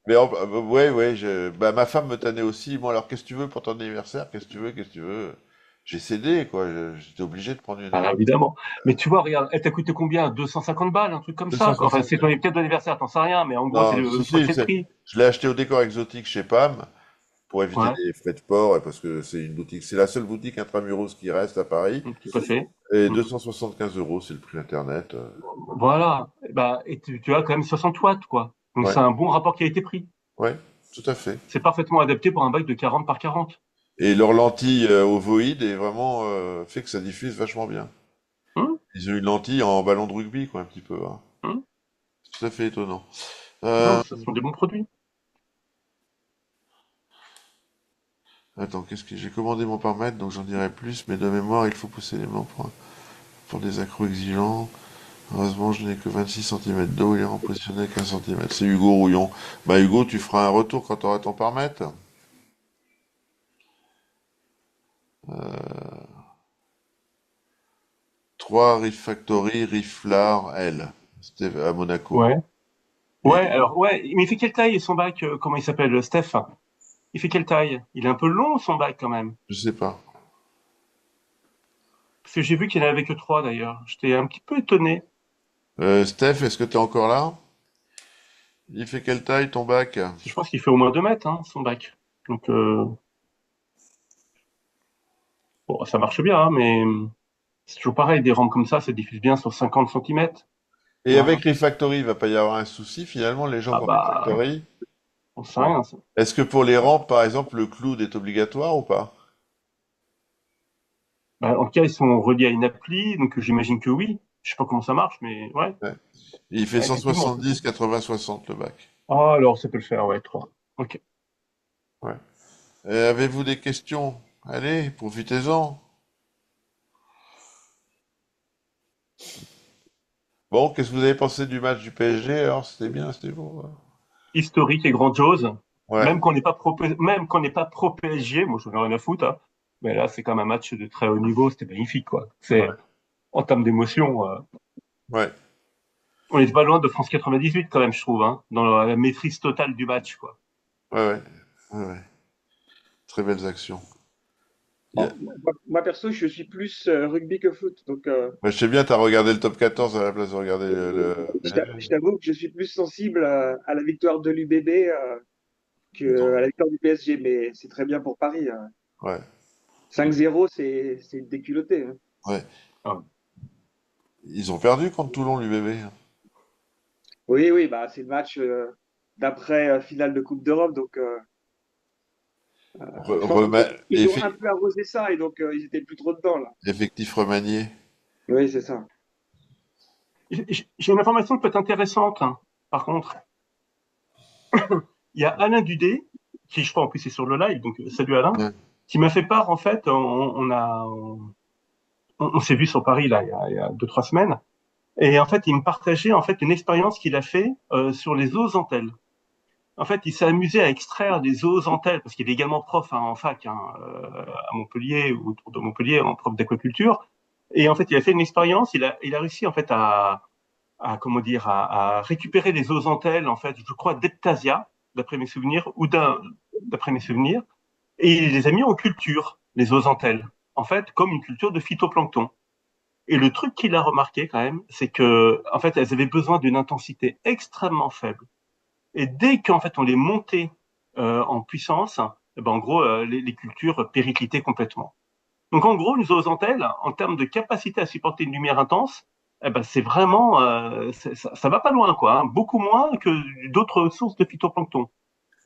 ouais, ouais, bah ma femme me tannait aussi. Bon, alors qu'est-ce que tu veux pour ton anniversaire? Qu'est-ce que tu veux? Qu'est-ce que tu veux? J'ai cédé, quoi. J'étais obligé de prendre une Ah, Red évidemment. Mais tu vois, regarde, elle t'a coûté combien? 250 balles, un truc comme ça, quoi. Enfin, c'est 260. peut-être d'anniversaire, t'en sais rien, mais en gros, c'est Non, si, le si, sacré prix. je l'ai acheté au décor exotique chez Pam pour éviter Ouais, les frais de port et parce que c'est une boutique, c'est la seule boutique intramuros qui reste à Paris. tout à fait. Et Mm. 275 euros, c'est le prix internet. Voilà. Et tu as quand même 60 watts, quoi. Donc Ouais, c'est un bon rapport qui a été pris. ouais, tout à fait. C'est parfaitement adapté pour un bac de 40 par 40. Et leur lentille ovoïde est vraiment fait que ça diffuse vachement bien. Hum, Ils ont une lentille en ballon de rugby, quoi, un petit peu, hein. hum. C'est tout à fait étonnant. Non, Euh, ce sont des bons produits. Attends, qu'est-ce que j'ai commandé mon paramètre, donc j'en dirai plus, mais de mémoire, il faut pousser les mains pour des accros exigeants. Heureusement, je n'ai que 26 centimètres d'eau, il est rempositionné 15 centimètres. C'est Hugo Rouillon. Bah Hugo, tu feras un retour quand tu auras ton paramètre. 3 Riff Factory, Riff Lar L. C'était à Monaco. Ouais. Et Ouais, alors, ouais. Mais il fait quelle taille son bac? Comment il s'appelle, Steph? Il fait quelle taille? Il est un peu long, son bac, quand même. je sais pas. Parce que j'ai vu qu'il n'en avait que 3, d'ailleurs. J'étais un petit peu étonné. Steph, est-ce que tu es encore là? Il fait quelle taille ton bac? Je pense qu'il fait au moins 2 mètres, hein, son bac. Donc, bon, ça marche bien, hein, mais c'est toujours pareil. Des rampes comme ça diffuse bien sur 50 centimètres. Et avec Voilà. Riff Factory, il va pas y avoir un souci finalement, les gens Ah qui ont Riff bah, Factory. on sait rien, ça. Est-ce que pour les rampes, par exemple, le cloud est obligatoire ou pas? Bah, en tout cas, ils sont reliés à une appli, donc j'imagine que oui. Je sais pas comment ça marche, mais ouais, Ouais. Et il fait ouais, effectivement. 170, 80, 60 le bac. Ah, alors ça peut le faire, ouais, 3. Ok. Ouais. Avez-vous des questions? Allez, profitez-en. Bon, qu'est-ce que vous avez pensé du match du PSG? Alors, c'était bien, c'était beau, hein. Historique et grandiose. Ouais, Même qu'on n'est pas pro PSG, moi je n'en ai rien à foutre, hein. Mais là, c'est quand même un match de très haut niveau, c'était magnifique, quoi. C'est, ouais, en termes d'émotion, ouais, on est pas loin de France 98 quand même, je trouve, hein, dans la maîtrise totale du match, quoi. ouais, ouais, ouais, ouais. Très belles actions. Il y a- Bon, moi, perso, je suis plus rugby que foot. Donc, Ouais, je sais bien, t'as regardé le top 14 à la place de regarder je t'avoue que je suis plus sensible à la victoire de l'UBB Attends, qu'à la victoire du PSG. Mais c'est très bien pour Paris, hein. ouais, 5-0, c'est déculotté, hein. ouais. Ah. Ils ont perdu contre Toulon, l'UBB. Oui, oui, bah, c'est le match d'après finale de Coupe d'Europe. Donc, je pense qu'ils ont un peu arrosé ça et donc ils étaient plus trop dedans, là. Effectif remanié. Oui, c'est ça. J'ai une information peut-être intéressante, hein. Par contre, il y a Alain Dudé, qui je crois en plus est sur le live, donc salut Alain, Ouais. qui m'a fait part, en fait, on s'est vu sur Paris, là, il y a 2, 3 semaines. Et en fait, il me partageait en fait une expérience qu'il a fait sur les zoozantelles. En fait, il s'est amusé à extraire des zoozantelles parce qu'il est également prof, hein, en fac, hein, à Montpellier ou autour de Montpellier, en prof d'aquaculture. Et en fait, il a fait une expérience. Il a réussi en fait à comment dire à récupérer des zoozantelles en fait, je crois d'Eptasia, d'après mes souvenirs, d'après mes souvenirs, et il les a mis en culture, les zoozantelles, en fait, comme une culture de phytoplancton. Et le truc qu'il a remarqué quand même, c'est que en fait, elles avaient besoin d'une intensité extrêmement faible. Et dès qu'en fait on les montait en puissance, eh ben, en gros, les cultures périclitaient complètement. Donc en gros, une zoozantelle, en termes de capacité à supporter une lumière intense, eh ben, c'est vraiment, ça va pas loin, quoi, hein, beaucoup moins que d'autres sources de phytoplancton.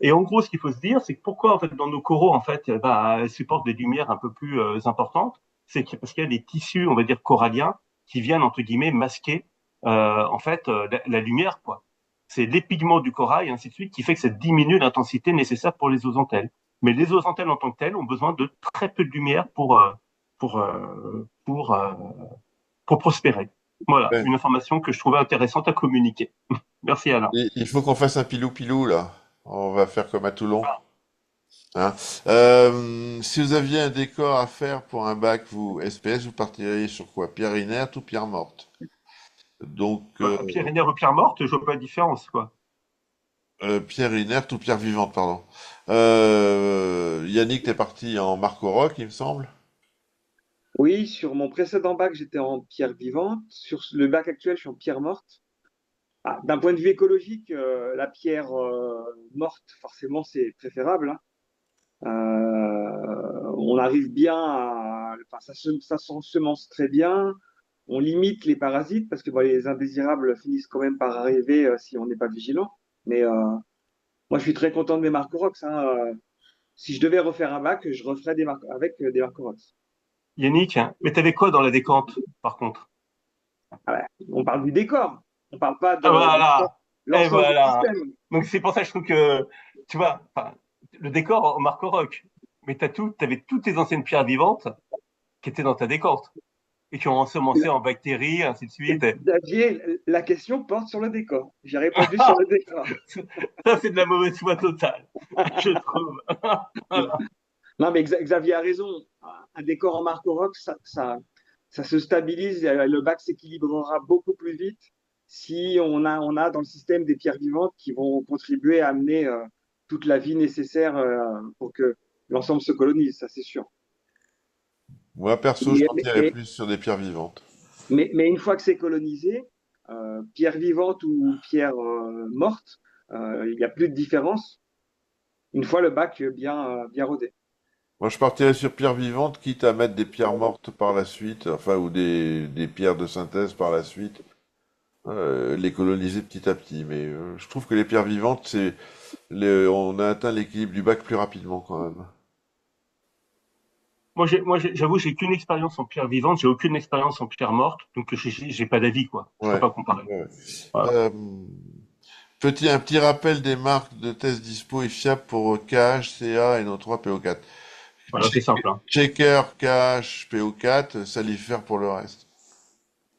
Et en gros, ce qu'il faut se dire, c'est que pourquoi en fait dans nos coraux, en fait, bah, elles supportent des lumières un peu plus importantes, parce qu'il y a des tissus, on va dire coralliens, qui viennent entre guillemets masquer en fait la lumière, quoi. C'est les pigments du corail, ainsi de suite, qui fait que ça diminue l'intensité nécessaire pour les zoozanthelles. Mais les zoozanthelles en tant que telles ont besoin de très peu de lumière pour euh, pour euh, pour prospérer. Voilà, Ouais. une information que je trouvais intéressante à communiquer. Merci Alain. Il faut qu'on fasse un pilou-pilou, là. On va faire comme à Toulon. Hein. Si vous aviez un décor à faire pour un bac, vous, SPS, vous partiriez sur quoi? Pierre inerte ou pierre morte? Donc, Pierre Hénier ou Pierre Morte, je vois pas la différence, quoi. pierre inerte ou pierre vivante, pardon. Yannick, t'es parti en Marco Rock, il me semble. Oui, sur mon précédent bac, j'étais en pierre vivante. Sur le bac actuel, je suis en pierre morte. Ah, d'un point de vue écologique, la pierre morte, forcément, c'est préférable, hein. On arrive bien enfin, ça s'ensemence très bien. On limite les parasites parce que bon, les indésirables finissent quand même par arriver si on n'est pas vigilant. Mais moi, je suis très content de mes Marcorox, hein. Si je devais refaire un bac, je referais avec des Marcorox. Yannick, hein, mais t'avais quoi dans la décante, par contre? Ah ouais, on parle du décor, on parle pas Ah de voilà, et l'ensemble du voilà. système. Donc c'est pour ça que je trouve que, tu vois, enfin, le décor au Marco Rock, mais t'avais toutes tes anciennes pierres vivantes qui étaient dans ta décante et qui ont ensemencé en bactéries, ainsi de suite. Xavier, la question porte sur le décor. J'ai répondu sur le décor. Ça, c'est de la mauvaise foi totale, je trouve. Voilà. Non, mais Xavier a raison. Un décor en Marco Rock, ça se stabilise. Le bac s'équilibrera beaucoup plus vite si on a dans le système des pierres vivantes qui vont contribuer à amener toute la vie nécessaire pour que l'ensemble se colonise, ça c'est sûr. Moi, perso, je Mais, partirais mais, plus sur des pierres vivantes. mais une fois que c'est colonisé, pierre vivante ou pierre morte, il n'y a plus de différence une fois le bac bien rodé. Moi, je partirais sur pierres vivantes, quitte à mettre des pierres mortes par la suite, enfin, ou des pierres de synthèse par la suite, les coloniser petit à petit. Mais je trouve que les pierres vivantes, on a atteint l'équilibre du bac plus rapidement quand même. J'avoue, j'ai qu'une expérience en pierre vivante, j'ai aucune expérience en pierre morte, donc j'ai pas d'avis, quoi. Je peux Ouais. pas comparer. Ouais. Voilà. Euh, un petit rappel des marques de tests dispo et fiables pour KH, CA et nos 3 PO4. Voilà, c'est simple, hein. Checker, KH, PO4, Salifer pour le reste.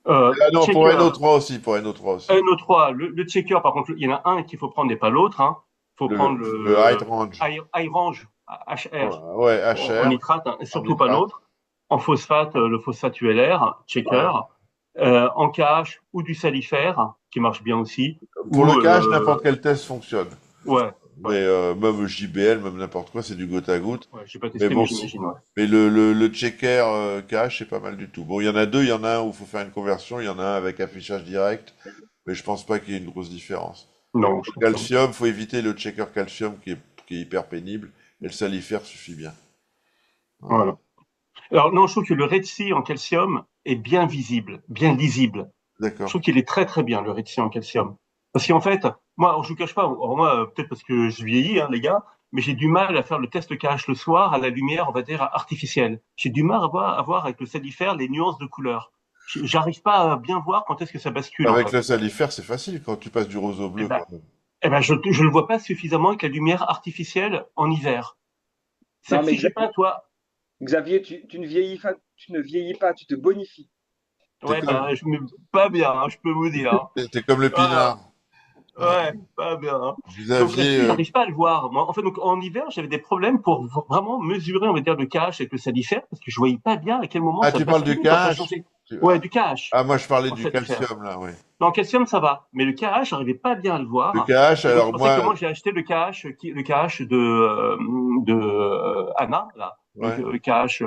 Ah non, pour Checker, NO3 aussi, pour NO3 aussi. NO3, le checker, par contre, il y en a un qu'il faut prendre et pas l'autre, hein. Il faut prendre Le high le range. high range, HR, Ouais, en HR, nitrate, hein, et en surtout pas nitrate. l'autre. En phosphate, le phosphate ULR, checker. Ouais. En KH ou du salifère, qui marche bien aussi. Pour le Ou, KH, n'importe quel test fonctionne. ouais, Mais ouais, même JBL, même n'importe quoi, c'est du goutte à goutte. ouais, j'ai pas Mais testé, mais bon, j'imagine, ouais. mais le checker cache, c'est pas mal du tout. Bon, il y en a deux, il y en a un où il faut faire une conversion, il y en a un avec affichage direct, mais je pense pas qu'il y ait une grosse différence. Et Non, pour je le pense pas. calcium, faut éviter le checker calcium qui est hyper pénible, et le salifère suffit bien. Voilà. Voilà. Alors, non, je trouve que le Red Sea en calcium est bien visible, bien lisible. Je D'accord. trouve qu'il est très très bien, le Red Sea en calcium. Parce qu'en fait, moi, alors, je vous cache pas, alors moi, peut-être parce que je vieillis, hein, les gars, mais j'ai du mal à faire le test KH le soir à la lumière, on va dire, artificielle. J'ai du mal à voir avec le salifère les nuances de couleurs. J'arrive pas à bien voir quand est-ce que ça bascule, en Avec fait. le salifère, c'est facile quand tu passes du rose au Eh bleu ben, quand même. je le vois pas suffisamment avec la lumière artificielle en hiver. Non, mais Si je sais pas, toi, Xavier, tu ne vieillis pas, tu te bonifies. T'es ouais, comme, ben, je me pas bien, hein, je peux vous dire, hein. t'es comme le Voilà. pinard. Ouais. Ouais, pas bien, hein. Vous Donc aviez, là-dessus, j'arrive pas à le voir. Moi, en fait, donc en hiver, j'avais des problèmes pour vraiment mesurer, on va dire, le KH avec le salifère, parce que je voyais pas bien à quel moment ah, ça tu parles du basculait, quoi, ça KH? changeait. Ouais, du KH Ah, moi je parlais en du salifère. calcium là, oui. Non, en calcium, ça va, mais le KH, j'arrivais pas bien à le Le voir. KH, Et donc c'est alors pour ça que moi, moi j'ai acheté le KH de Anna, là, donc ouais. KH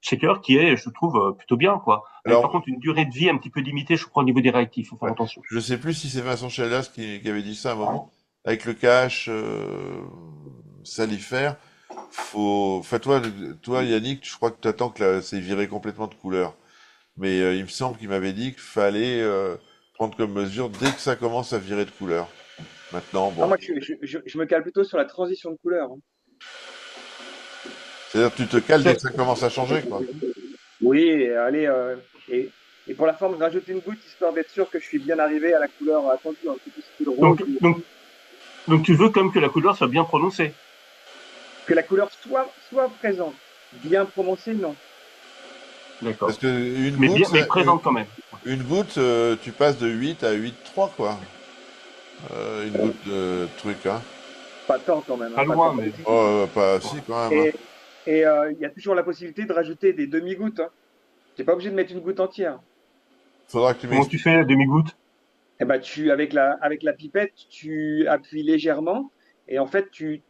Shaker, qui est, je trouve, plutôt bien, quoi. Avec par Alors, contre une durée de vie un petit peu limitée, je crois, au niveau des réactifs, faut faire ouais. attention. Je sais plus si c'est Vincent Chalas qui avait dit ça à un moment. Avec le KH salifère, enfin toi Yannick, je crois que tu attends que c'est viré complètement de couleur. Mais il me semble qu'il m'avait dit qu'il fallait prendre comme mesure dès que ça commence à virer de couleur. Maintenant, Ah, bon. moi, je me cale plutôt sur la transition de couleur, hein. C'est-à-dire que tu te cales dès que ça commence à changer, quoi. Oui, et allez, et pour la forme, rajouter une goutte histoire d'être sûr que je suis bien arrivé à la couleur attendue, un petit peu style rose, Donc, donc, donc tu veux comme que la couleur soit bien prononcée. que la couleur soit présente. Bien prononcée, non. Parce D'accord. que une goutte, Mais présente quand même. une goutte, tu passes de 8 à 8,3, quoi. Une goutte de truc, hein. Pas tant quand même, hein, Pas pas tant. loin, mais. Oh, pas Ouais. si, quand même, hein. Et il y a toujours la possibilité de rajouter des demi-gouttes, hein. Tu n'es pas obligé de mettre une goutte entière. Faudra que tu Comment tu m'expliques. fais la demi-goutte? Eh ben, avec la pipette, tu appuies légèrement et en fait, tu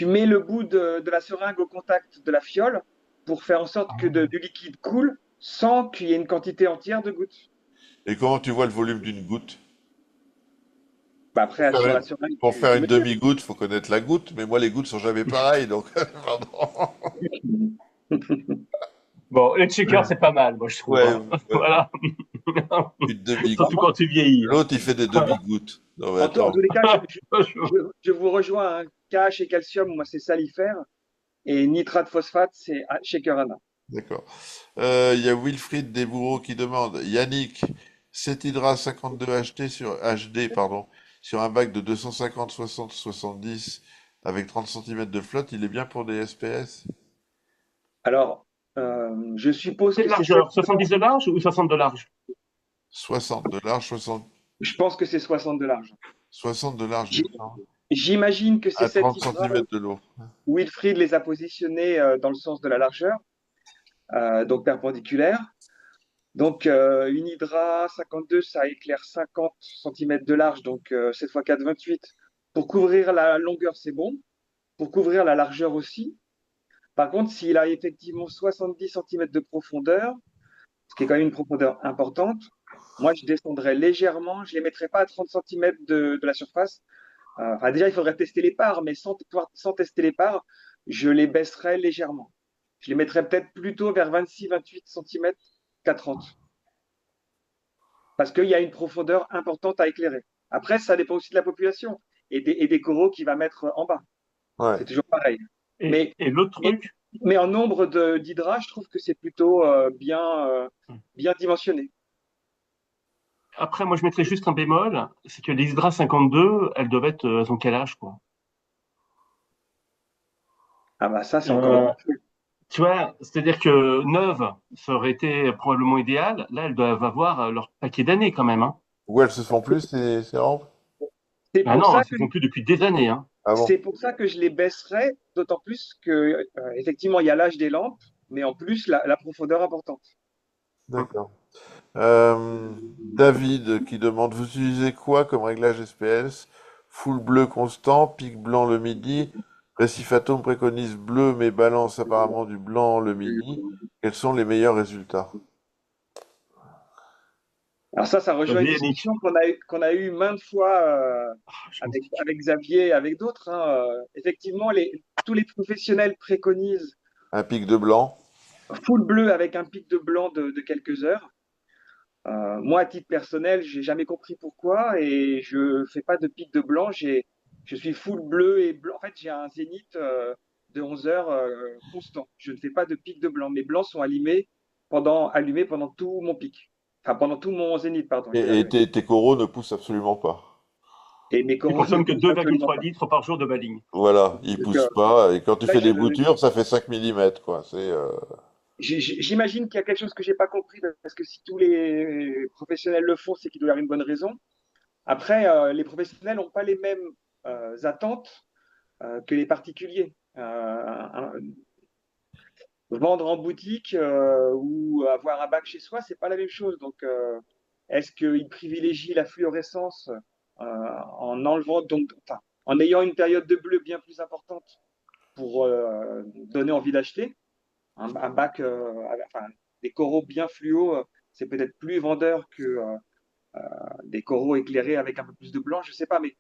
mets le bout de la seringue au contact de la fiole pour faire en sorte que du liquide coule sans qu'il y ait une quantité entière de gouttes. Et comment tu vois le volume d'une goutte? Bah Pour après, faire sur la une, seringue, pour faire tu une mesures. demi-goutte, faut connaître la goutte, mais moi, les gouttes sont jamais pareilles, donc, pardon. Bon, le checker, c'est pas mal, moi, je trouve, Ouais, hein. ouais, Voilà. une Surtout demi-goutte. quand tu vieillis, hein. L'autre, il fait des demi-gouttes. Non, mais En attends. tous les cas, je vous rejoins, hein. KH et calcium, moi, c'est salifère. Et nitrate phosphate, c'est Shakerana. D'accord. Il y a Wilfried Desbourreaux qui demande, Yannick, 7 Hydra 52 HD, pardon, sur un bac de 250, 60, 70 avec 30 centimètres de flotte, il est bien pour des SPS? Alors, je suppose Quelle que c'est 7. largeur? 70 de large ou 60 de large? 60 de large, 60, Je pense que c'est 60 de large. 60 de large, il J- me semble, J'imagine que ces à 7 30 hydras, centimètres de l'eau. Wilfried les a positionnés dans le sens de la largeur, donc perpendiculaire. Donc, une hydra 52, ça éclaire 50 centimètres de large, donc 7 x 4, 28. Pour couvrir la longueur, c'est bon. Pour couvrir la largeur aussi. Par contre, s'il a effectivement 70 centimètres de profondeur, ce qui est quand même une profondeur importante, moi, je descendrais légèrement. Je ne les mettrais pas à 30 centimètres de la surface. Enfin, déjà, il faudrait tester les parts, mais sans tester les parts, je les baisserais légèrement. Je les mettrais peut-être plutôt vers 26-28 centimètres qu'à 30, parce qu'il y a une profondeur importante à éclairer. Après, ça dépend aussi de la population et des coraux qu'il va mettre en bas. Ouais. C'est toujours pareil. Et, Mais, et l'autre mais truc? Mais en nombre d'hydras, je trouve que c'est plutôt bien dimensionné. Après, moi, je mettrais juste un bémol, c'est que les Hydra 52, elles ont quel âge, quoi? Ah bah ça, c'est encore Euh, autre chose. Tu vois, c'est-à-dire que neuve, ça aurait été probablement idéal. Là, elles doivent avoir leur paquet d'années quand même, hein. Ou elles se font plus, ces rampes? C'est Ah pour non, ça elles se que font plus depuis des années, hein. Ah bon? c'est pour ça que je les baisserais, d'autant plus que effectivement il y a l'âge des lampes, mais en plus la profondeur importante. D'accord. David qui demande, vous utilisez quoi comme réglage SPS? Full bleu constant, pic blanc le midi. Récif Atome préconise bleu mais balance apparemment du blanc le midi. Quels sont les meilleurs résultats? Alors ça T'as rejoint une vu, Yannick? discussion qu'on a eu maintes fois Je m'en avec, fiche. avec Xavier et avec d'autres, hein. Effectivement, tous les professionnels préconisent Un pic de blanc? full bleu avec un pic de blanc de quelques heures. Moi, à titre personnel, j'ai jamais compris pourquoi et je fais pas de pic de blanc. Je suis full bleu et blanc. En fait, j'ai un zénith de 11 heures constant. Je ne fais pas de pic de blanc. Mes blancs sont allumés pendant tout mon pic. Enfin, pendant tout mon zénith, pardon, je vais y Et arriver. tes coraux ne poussent absolument pas. Et mes Ils coraux ne consomment que poussent absolument 2,3 pas. litres par jour de baling. Voilà, ils Donc, poussent pas. Et quand tu là, fais des boutures, ça fait 5 millimètres, quoi. j'imagine qu'il y a quelque chose que j'ai pas compris parce que si tous les professionnels le font, c'est qu'il doit y avoir une bonne raison. Après, les professionnels n'ont pas les mêmes attentes que les particuliers. Vendre en boutique ou avoir un bac chez soi, c'est pas la même chose. Donc, est-ce qu'ils privilégient la fluorescence en enlevant enfin, en ayant une période de bleu bien plus importante pour donner envie d'acheter un bac, enfin, des coraux bien fluo, c'est peut-être plus vendeur que des coraux éclairés avec un peu plus de blanc, je sais pas, mais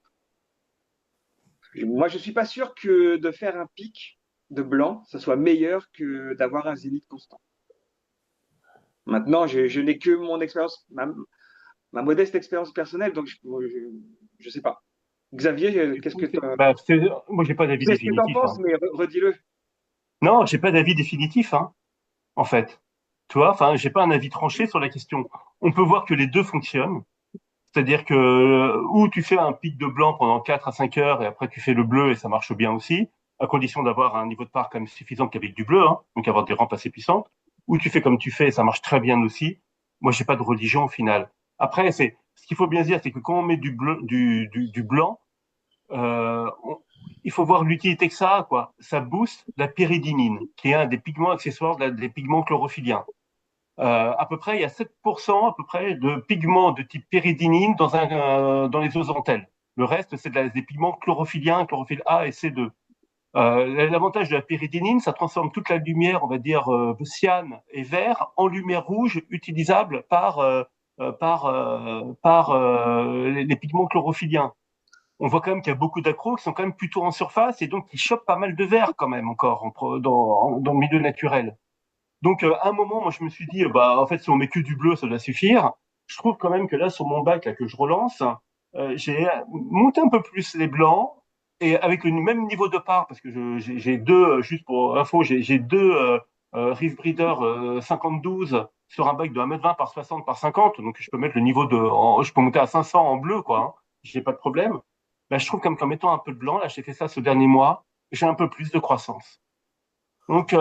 moi je suis pas sûr que de faire un pic de blanc, ça soit meilleur que d'avoir un zénith constant. Maintenant, je n'ai que mon expérience, ma modeste expérience personnelle, donc je sais pas. Xavier, Écoute, bah, moi, j'ai pas d'avis qu'est-ce que t'en définitif, penses, hein. mais redis-le. Non, j'ai pas d'avis définitif, hein, en fait. Tu vois, enfin, j'ai pas un avis tranché sur la question. On peut voir que les deux fonctionnent. C'est-à-dire que ou tu fais un pic de blanc pendant 4 à 5 heures et après tu fais le bleu et ça marche bien aussi, à condition d'avoir un niveau de part quand même suffisant qu'avec du bleu, hein, donc avoir des rampes assez puissantes. Ou tu fais comme tu fais et ça marche très bien aussi. Moi, j'ai pas de religion au final. Après, ce qu'il faut bien dire, c'est que quand on met du blanc, il faut voir l'utilité que ça a, quoi. Ça booste la péridinine, qui est un des pigments accessoires des pigments chlorophylliens. À peu près, il y a 7% à peu près de pigments de type péridinine dans les ozontelles. Le reste, c'est des pigments chlorophylliens, chlorophylle A et C2. L'avantage de la péridinine, ça transforme toute la lumière, on va dire, cyane et vert en lumière rouge utilisable par les pigments chlorophylliens. On voit quand même qu'il y a beaucoup d'accros qui sont quand même plutôt en surface et donc qui chopent pas mal de verre quand même encore dans le milieu naturel. Donc, à un moment, moi, je me suis dit, bah, en fait, si on met que du bleu, ça doit suffire. Je trouve quand même que là, sur mon bac, là, que je relance, j'ai monté un peu plus les blancs et avec le même niveau de part, parce que j'ai deux, juste pour info, j'ai deux Reef Breeder 50-12 sur un bac de 1,20 m par 60 par 50. Donc, je peux mettre le niveau je peux monter à 500 en bleu, quoi, hein. J'ai pas de problème. Là, je trouve comme qu'en mettant un peu de blanc, là, j'ai fait ça ce dernier mois, j'ai un peu plus de croissance. Donc,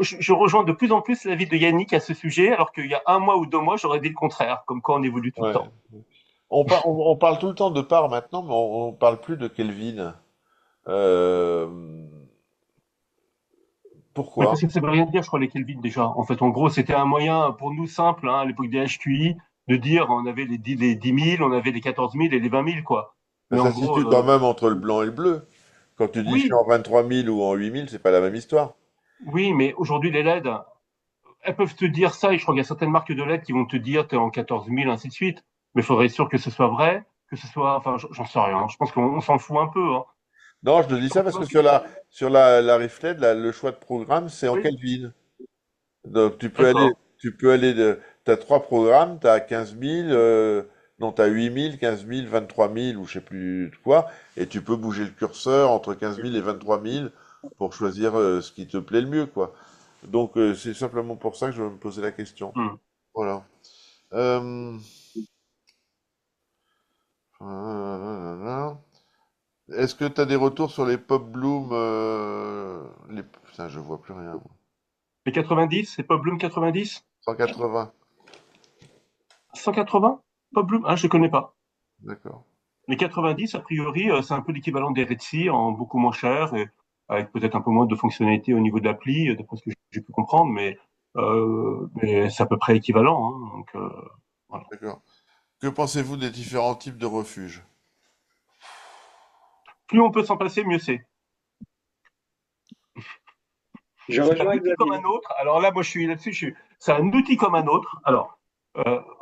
je rejoins de plus en plus l'avis de Yannick à ce sujet, alors qu'il y a un mois ou 2 mois, j'aurais dit le contraire, comme quoi on évolue tout le Ouais. temps. On parle tout le temps de part maintenant, mais on parle plus de Kelvin. Euh, Mais Pourquoi? parce que ça veut rien dire, je crois, les Kelvin déjà. En fait, en gros, c'était un moyen pour nous simple, hein, à l'époque des HQI, de dire on avait les 10 000, on avait les 14 000 et les 20 000, quoi. Ben, Mais en ça se gros, situe quand même entre le blanc et le bleu. Quand tu dis je suis oui, en 23 000 ou en 8 000, c'est pas la même histoire. oui, mais aujourd'hui, les LED, elles peuvent te dire ça, et je crois qu'il y a certaines marques de LED qui vont te dire t'es en 14 000, ainsi de suite. Mais il faudrait être sûr que ce soit vrai, que ce soit, enfin, j'en sais rien. Je pense qu'on s'en fout un peu, hein. Non, je te dis Quand ça tu parce vois que que, sur la Refled, le choix de programme, c'est en oui, Kelvin. Donc d'accord. tu peux aller t'as trois programmes, t'as 15 000, non, t'as 8 000, 15 000, 23 000 ou je sais plus quoi, et tu peux bouger le curseur entre 15 000 et 23 000 pour choisir ce qui te plaît le mieux, quoi. Donc, c'est simplement pour ça que je me posais la question. Hmm. Voilà. Euh, Est-ce que tu as des retours sur les Pop Bloom Putain, je vois plus rien, moi. Les 90, c'est Pop Bloom 90? 180, 180? Pop Bloom? Ah, je connais pas. d'accord. Les 90, a priori, c'est un peu l'équivalent des Retzi en beaucoup moins cher et avec peut-être un peu moins de fonctionnalités au niveau de l'appli, d'après ce que j'ai pu comprendre, mais c'est à peu près équivalent, hein, donc, voilà. D'accord. Que pensez-vous des différents types de refuges? Plus on peut s'en passer, mieux c'est. Je C'est un rejoins outil comme Xavier. un autre. Alors là, moi, je suis là-dessus. C'est un outil comme un autre. Alors,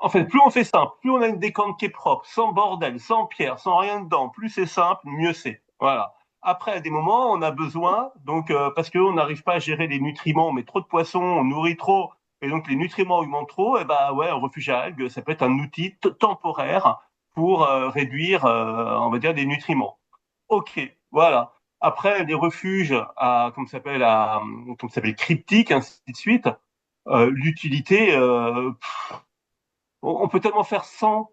en fait, plus on fait simple, plus on a une décante qui est propre, sans bordel, sans pierre, sans rien dedans, plus c'est simple, mieux c'est. Voilà. Après, à des moments, on a besoin, donc parce qu'on n'arrive pas à gérer les nutriments, on met trop de poissons, on nourrit trop, et donc les nutriments augmentent trop. Et ben ouais, un refuge à algues, ça peut être un outil temporaire pour réduire, on va dire, des nutriments. Ok, voilà. Après, les refuges comme ça s'appelle, cryptiques, ainsi de suite, l'utilité, on peut tellement faire sans,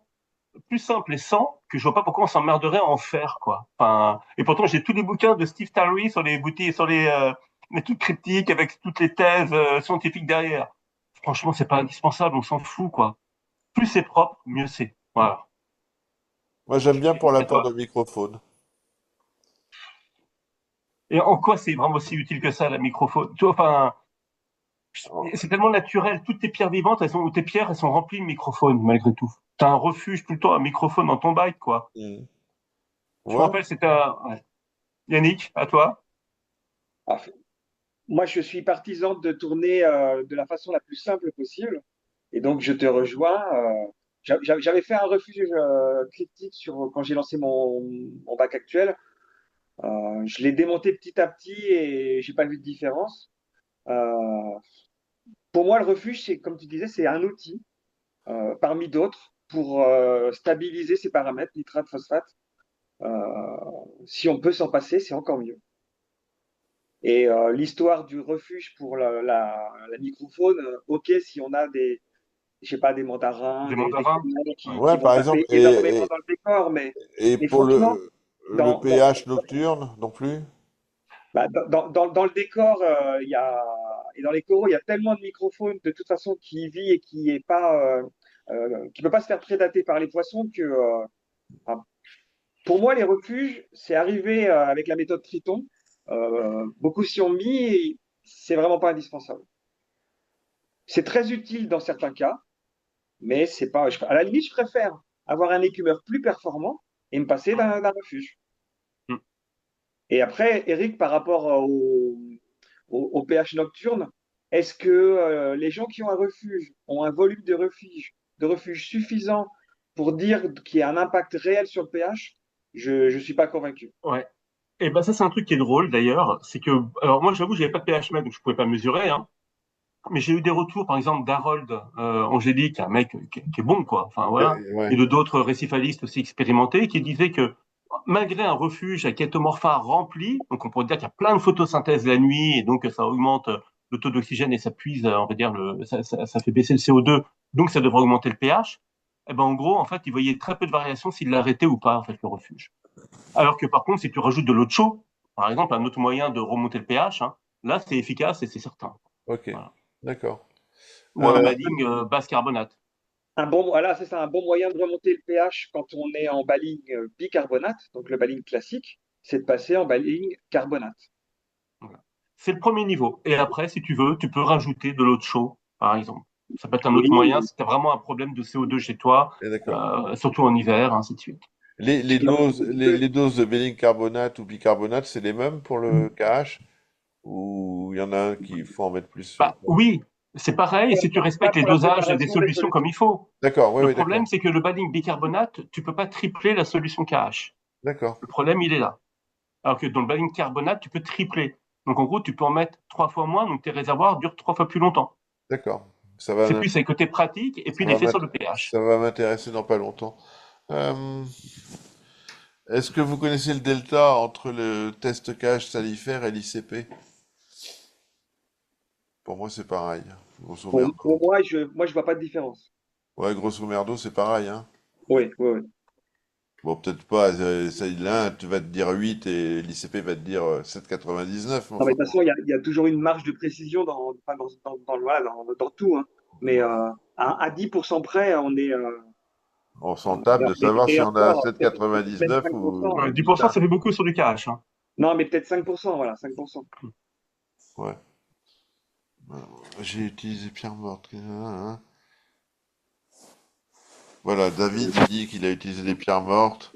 plus simple et sans, que je vois pas pourquoi on s'emmerderait à en faire, quoi. Enfin, et pourtant, j'ai tous les bouquins de Steve Tarry sur les boutiques, sur les trucs cryptiques avec toutes les thèses scientifiques derrière. Franchement, c'est pas indispensable, on s'en fout, quoi. Plus c'est propre, mieux c'est. Voilà. Moi, j'aime bien pour Et l'apport toi? de microphone. Et en quoi c'est vraiment aussi utile que ça, la microphone? Tu vois, enfin, c'est tellement naturel. Toutes tes pierres vivantes, ou tes pierres, elles sont remplies de microphones, malgré tout. T'as un refuge tout le temps, un microphone dans ton bike, quoi. Mm. Je me Ouais, rappelle, c'était ouais. Yannick, à toi. Ah, moi, je suis partisan de tourner de la façon la plus simple possible. Et donc, je te rejoins. J'avais fait un refuge critique quand j'ai lancé mon bac actuel. Je l'ai démonté petit à petit et j'ai pas vu de différence. Euh, pour moi, le refuge, c'est comme tu disais, c'est un outil parmi d'autres pour stabiliser ces paramètres, nitrate, phosphate. Euh, si on peut s'en passer, c'est encore mieux. Et l'histoire du refuge pour la microfaune, ok, si on a je sais pas, des mandarins, Des des mandarins. canards Ouais. qui ouais, vont par taper exemple, énormément dans le décor, et mais pour franchement, le dans, dans, pH nocturne non plus? dans le décor, et dans les coraux, il y a tellement de microphones de toute façon qui vit et qui peut pas se faire prédater par les poissons que, enfin, pour moi, les refuges, c'est arrivé avec la méthode Triton. Beaucoup s'y ont mis et c'est vraiment pas indispensable. C'est très utile dans certains cas, mais c'est pas. À la limite, je préfère avoir un écumeur plus performant et me passer d'un refuge. Mm. Et après, Eric, par rapport au pH nocturne, est-ce que les gens qui ont un refuge ont un volume de refuge suffisant pour dire qu'il y a un impact réel sur le pH? Je ne suis pas convaincu. Ouais. Et ben ça, c'est un truc qui est drôle d'ailleurs, c'est que, alors moi, j'avoue, j'avais pas de pH mètre, donc je pouvais pas mesurer, hein. Mais j'ai eu des retours, par exemple, d'Harold Angélique, un mec qui est bon, quoi. Enfin voilà, et Ouais, de d'autres récifalistes aussi expérimentés, qui disaient que malgré un refuge à kétomorpha rempli, donc on pourrait dire qu'il y a plein de photosynthèse la nuit, et donc ça augmente le taux d'oxygène et ça puise, on va dire, ça fait baisser le CO2, donc ça devrait augmenter le pH. Et ben en gros, en fait, ils voyaient très peu de variations s'ils l'arrêtaient ou pas, en fait, le refuge. Alors que par contre, si tu rajoutes de l'eau de chaud, par exemple, un autre moyen de remonter le pH, hein, là, c'est efficace et c'est certain. ok, Voilà. d'accord. Ou un Euh, baling basse carbonate. Voilà, c'est ça, un bon moyen de remonter le pH quand on est en baling bicarbonate, donc le baling classique, c'est de passer en baling carbonate. Voilà. C'est le premier niveau. Et après, si tu veux, tu peux rajouter de l'eau de chaud, par exemple. Ça peut être un autre moyen Oui, si tu as vraiment un problème de CO2 chez toi, d'accord. surtout en hiver, ainsi de suite. ce qui va- Les doses de Béling carbonate ou bicarbonate, c'est les mêmes pour le KH? Ou il y en a un qu'il faut en mettre plus ou Bah, pas? oui, c'est pareil si tu pas respectes les pour la dosages des préparation des solutions comme solutions. il faut. D'accord, oui, Le oui, problème, d'accord. c'est que le baling bicarbonate, tu peux pas tripler la solution KH. D'accord, Le problème, il est là. Alors que dans le baling carbonate, tu peux tripler. Donc en gros, tu peux en mettre 3 fois moins, donc tes réservoirs durent 3 fois plus longtemps. d'accord. Ça C'est va, plus un côté pratique et ça puis va l'effet sur le pH. ça va m'intéresser dans pas longtemps. Euh, Est-ce que vous connaissez le delta entre le test cache salifère et l'ICP? Pour moi, c'est pareil, grosso Pour merdo. moi, je vois pas de différence. Ouais, grosso merdo, c'est pareil, hein. Oui, oui, oui. Bon, peut-être pas, l'un, tu vas te dire 8 et l'ICP va te dire 7,99, mais Non, mais enfin de toute façon, il y a toujours une marge de précision enfin, voilà, dans tout, hein. Mais bon, ouais. à 10% près, On s'en tape de savoir et si on a encore, peut-être même 7,99 ou 5%. Ouais, le 10%, delta. ça fait beaucoup sur du cash, hein. Non, mais peut-être 5%, voilà, 5%. Ouais. J'ai utilisé Pierre Morte. Hein. Voilà, David il dit qu'il a utilisé des pierres mortes,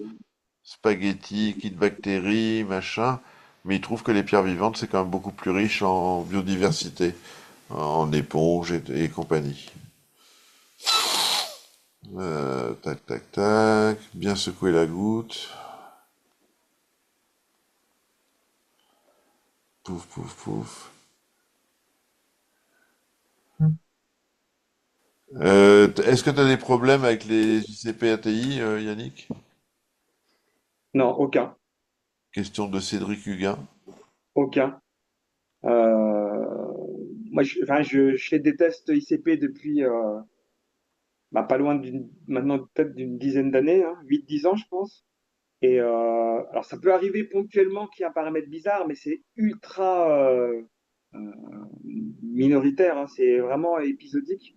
spaghettis, kit bactéries, machin, mais il trouve que les pierres vivantes, c'est quand même beaucoup plus riche en biodiversité, en éponges et compagnie. Tac, tac, tac, bien secouer la goutte. Pouf, pouf, pouf. Est-ce que tu as des problèmes avec les ICP ATI, Yannick? Non, aucun, Question de Cédric Huguin. aucun. Moi, enfin, je fais des tests ICP depuis pas loin maintenant peut-être d'une dizaine d'années, hein, 8-10 ans, je pense. Et alors, ça peut arriver ponctuellement qu'il y ait un paramètre bizarre, mais c'est ultra euh, minoritaire, hein, c'est vraiment épisodique.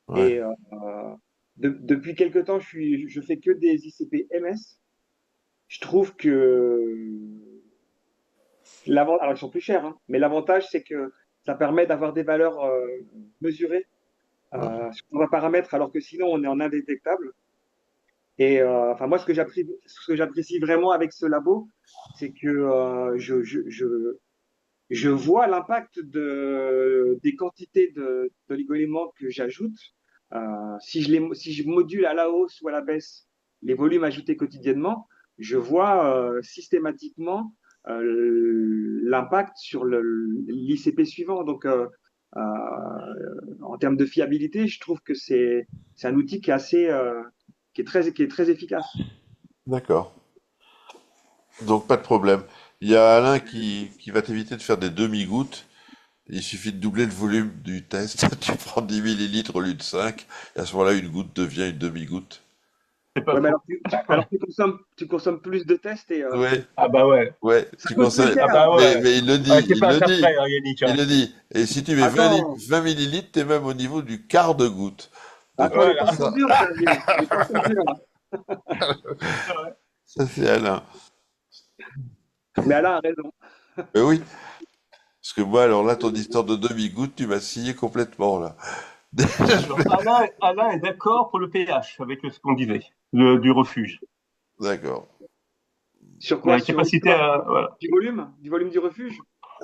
Ouais, Et depuis quelque temps, je fais que des ICP MS. Je trouve que alors ils sont plus chers, hein, mais l'avantage c'est que ça permet d'avoir des valeurs mesurées ouais. sur un paramètre, alors que sinon on est en indétectable. Et enfin moi ce que j'apprécie vraiment avec ce labo, c'est que je vois l'impact des quantités d'oligo-éléments que j'ajoute. Si je module à la hausse ou à la baisse les volumes ajoutés quotidiennement, je vois systématiquement l'impact sur l'ICP suivant. Donc, en termes de fiabilité, je trouve que c'est un outil qui est qui est très efficace. D'accord. Donc pas de problème. Il y a Alain qui va t'éviter de faire des demi-gouttes. Il suffit de doubler le volume du test. Tu prends 10 millilitres au lieu de 5. Et à ce moment-là, une goutte devient une demi-goutte. C'est pas Ouais, mais faux. alors tu consommes plus de tests et Ouais, Ah bah ouais. ouais, ça tu coûte plus conseilles. Ah cher. bah ouais. Mais il le Ouais, dit, t'es il pas à le ça dit, près, hein, Yannick, il hein. le dit. Et si tu mets Attends, 20 millilitres, t'es même au niveau du quart de goutte. Donc attends, les temps Voilà. sont ça, durs, Xavier. Les temps sont durs. Ouais. ça c'est Alain. Mais Alain a raison. Mais oui, parce que moi, alors là, ton histoire de demi-goutte, tu m'as scié complètement là. Alors, Alain est d'accord pour le pH avec ce qu'on disait, du refuge. D'accord. Sur quoi? La Sur capacité l'histoire à, voilà. du volume du refuge?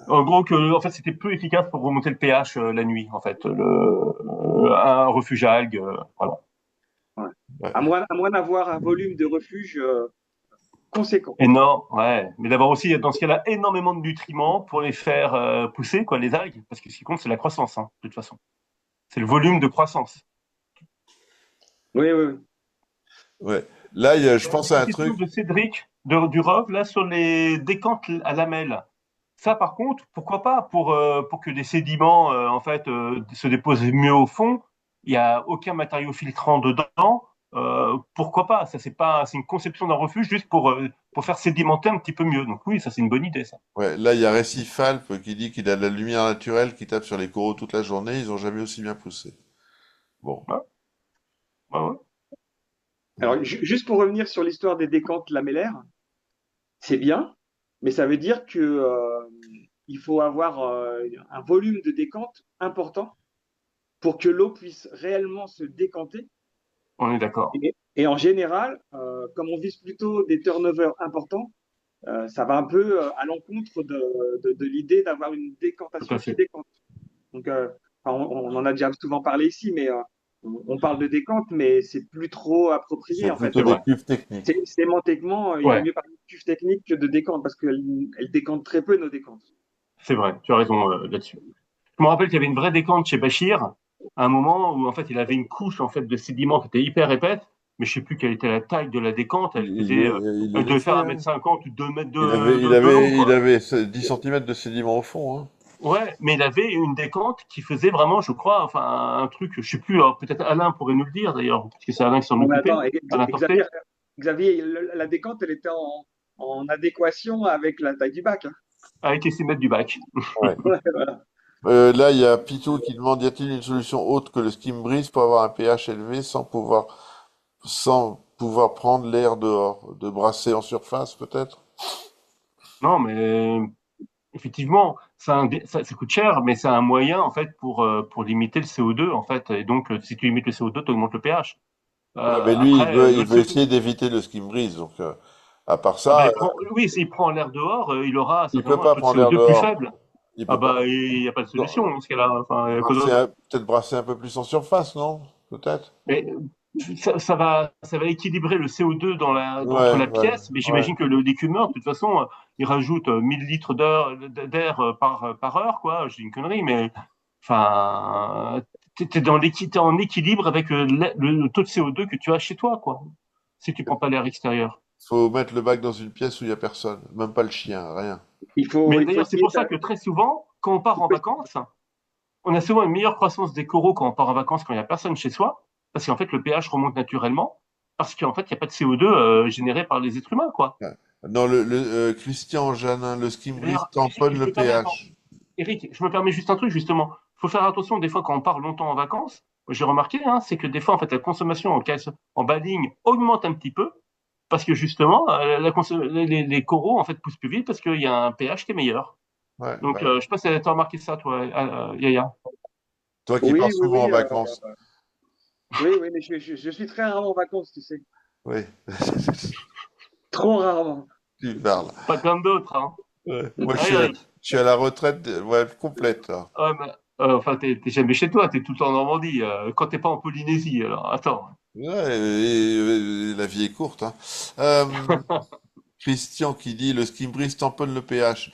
En gros, en fait, c'était peu efficace pour remonter le pH la nuit, en fait. Un refuge à algues, voilà. Ouais. Ouais. À moins d'avoir un volume de refuge conséquent. Énorme, ouais. Mais d'avoir aussi, dans ce cas-là, énormément de nutriments pour les faire pousser, quoi, les algues. Parce que ce qui compte, c'est la croissance, hein, de toute façon. C'est le volume de croissance. Oui, oui, oui. Ouais. Là, je pense à Une un question truc. de Cédric du ROV, là, sur les décantes à lamelles. Ça, par contre, pourquoi pas pour que les sédiments, en fait, se déposent mieux au fond. Il n'y a aucun matériau filtrant dedans. Pourquoi pas? Ça, c'est une conception d'un refuge juste pour faire sédimenter un petit peu mieux. Donc oui, ça, c'est une bonne idée, ça. Ouais, là, il y a Récif Alpes qui dit qu'il a de la lumière naturelle qui tape sur les coraux toute la journée. Ils ont jamais aussi bien poussé. Bon. Ouais, ouais, ouais. Alors, juste pour revenir sur l'histoire des décantes lamellaires, c'est bien, mais ça veut dire que il faut avoir un volume de décante important pour que l'eau puisse réellement se décanter. On est d'accord. Et en général, comme on vise plutôt des turnovers importants, ça va un peu à l'encontre de l'idée d'avoir une Tout à décantation qui fait. décante. Donc, enfin, on en a déjà souvent parlé ici, mais on parle de décante, mais c'est plus trop approprié C'est en fait. plutôt C'est des vrai. cuves techniques. Sémantiquement, il vaut Ouais, mieux parler de cuve technique que de décante parce qu'elle décante très peu nos décantes. c'est vrai. Tu as raison là-dessus. Je me rappelle qu'il y avait une vraie décante chez Bachir, à un moment où en fait il avait une couche en fait de sédiments qui était hyper épaisse. mais je sais plus quelle était la taille de la décante. Elle Il, faisait, il le elle devait faire laissait, un hein. mètre cinquante ou 2 mètres Il avait, de long, il quoi. avait 10 centimètres de sédiment au fond, hein. Ouais, mais il avait une décante qui faisait vraiment, je crois, enfin, un truc, je sais plus, alors peut-être Alain pourrait nous le dire d'ailleurs, parce que c'est Alain qui s'en Non, mais attends, occupait, Alain Xavier, Torté. Xavier, la décante, elle était en adéquation avec la taille du bac, hein. Avec les 6 mètres du bac. Ouais. Ouais, voilà. Là, il y a Pitou qui demande, y a-t-il une solution autre que le skim breeze pour avoir un pH élevé sans pouvoir prendre l'air dehors, de brasser en surface, peut-être? Non, mais effectivement, ça coûte cher, mais c'est un moyen en fait pour limiter le CO2 en fait. Et donc, si tu limites le CO2, tu augmentes le pH. Ouais, mais lui, Après, il veut essayer d'éviter le skim breeze, donc, à part ah bah, ça, oui, s'il prend l'air dehors, il aura il peut certainement un pas taux de prendre l'air CO2 plus dehors. faible. Il Ah peut pas. bah, il n'y a pas de Non, solution dans ce cas-là. Enfin, quoi d'autre? peut-être brasser un peu plus en surface, non? Peut-être? Mais ça va équilibrer le CO2 entre Ouais, la ouais, pièce, mais ouais. j'imagine que l'écumeur, de toute façon, il rajoute 1000 litres d'air par heure, quoi. Je dis une connerie, mais enfin, t'es en équilibre avec le taux de CO2 que tu as chez toi, quoi. Si tu prends pas l'air extérieur. Faut mettre le bac dans une pièce où il y a personne, même pas le chien, rien. Mais Il faut d'ailleurs, c'est essayer pour ça que très souvent, quand on part en vacances, on a souvent une meilleure croissance des coraux quand on part en vacances quand il n'y a personne chez soi, parce qu'en fait, le pH remonte naturellement, parce qu'en fait, il n'y a pas de CO2 généré par les êtres humains, quoi. Ouais. Non, Christian Janin, le skim Et breeze d'ailleurs, tu sais que tamponne je le me permets, attends, pH. Eric, je me permets juste un truc, justement. Il faut faire attention, des fois, quand on part longtemps en vacances, j'ai remarqué, hein, c'est que des fois, en fait, la consommation en baling augmente un petit peu, parce que justement, les coraux, en fait, poussent plus vite parce qu'il y a un pH qui est meilleur. Ouais, Donc, bah, je sais pas si tu as remarqué ça, toi, Yaya. toi qui pars Oui, oui, souvent en oui, vacances. oui, oui, mais je suis très rarement en vacances, tu sais. Oui, Trop rarement. tu parles. Pas comme d'autres, hein. Ouais. Moi, Ah, Eric. je suis à la retraite, ouais, complète, là. Ouais, mais, enfin, t'es jamais chez toi, t'es tout le temps en Normandie. Quand t'es pas en Polynésie, alors attends. Ouais, et la vie est courte, hein. Euh, Christian qui dit le skim breeze tamponne le pH.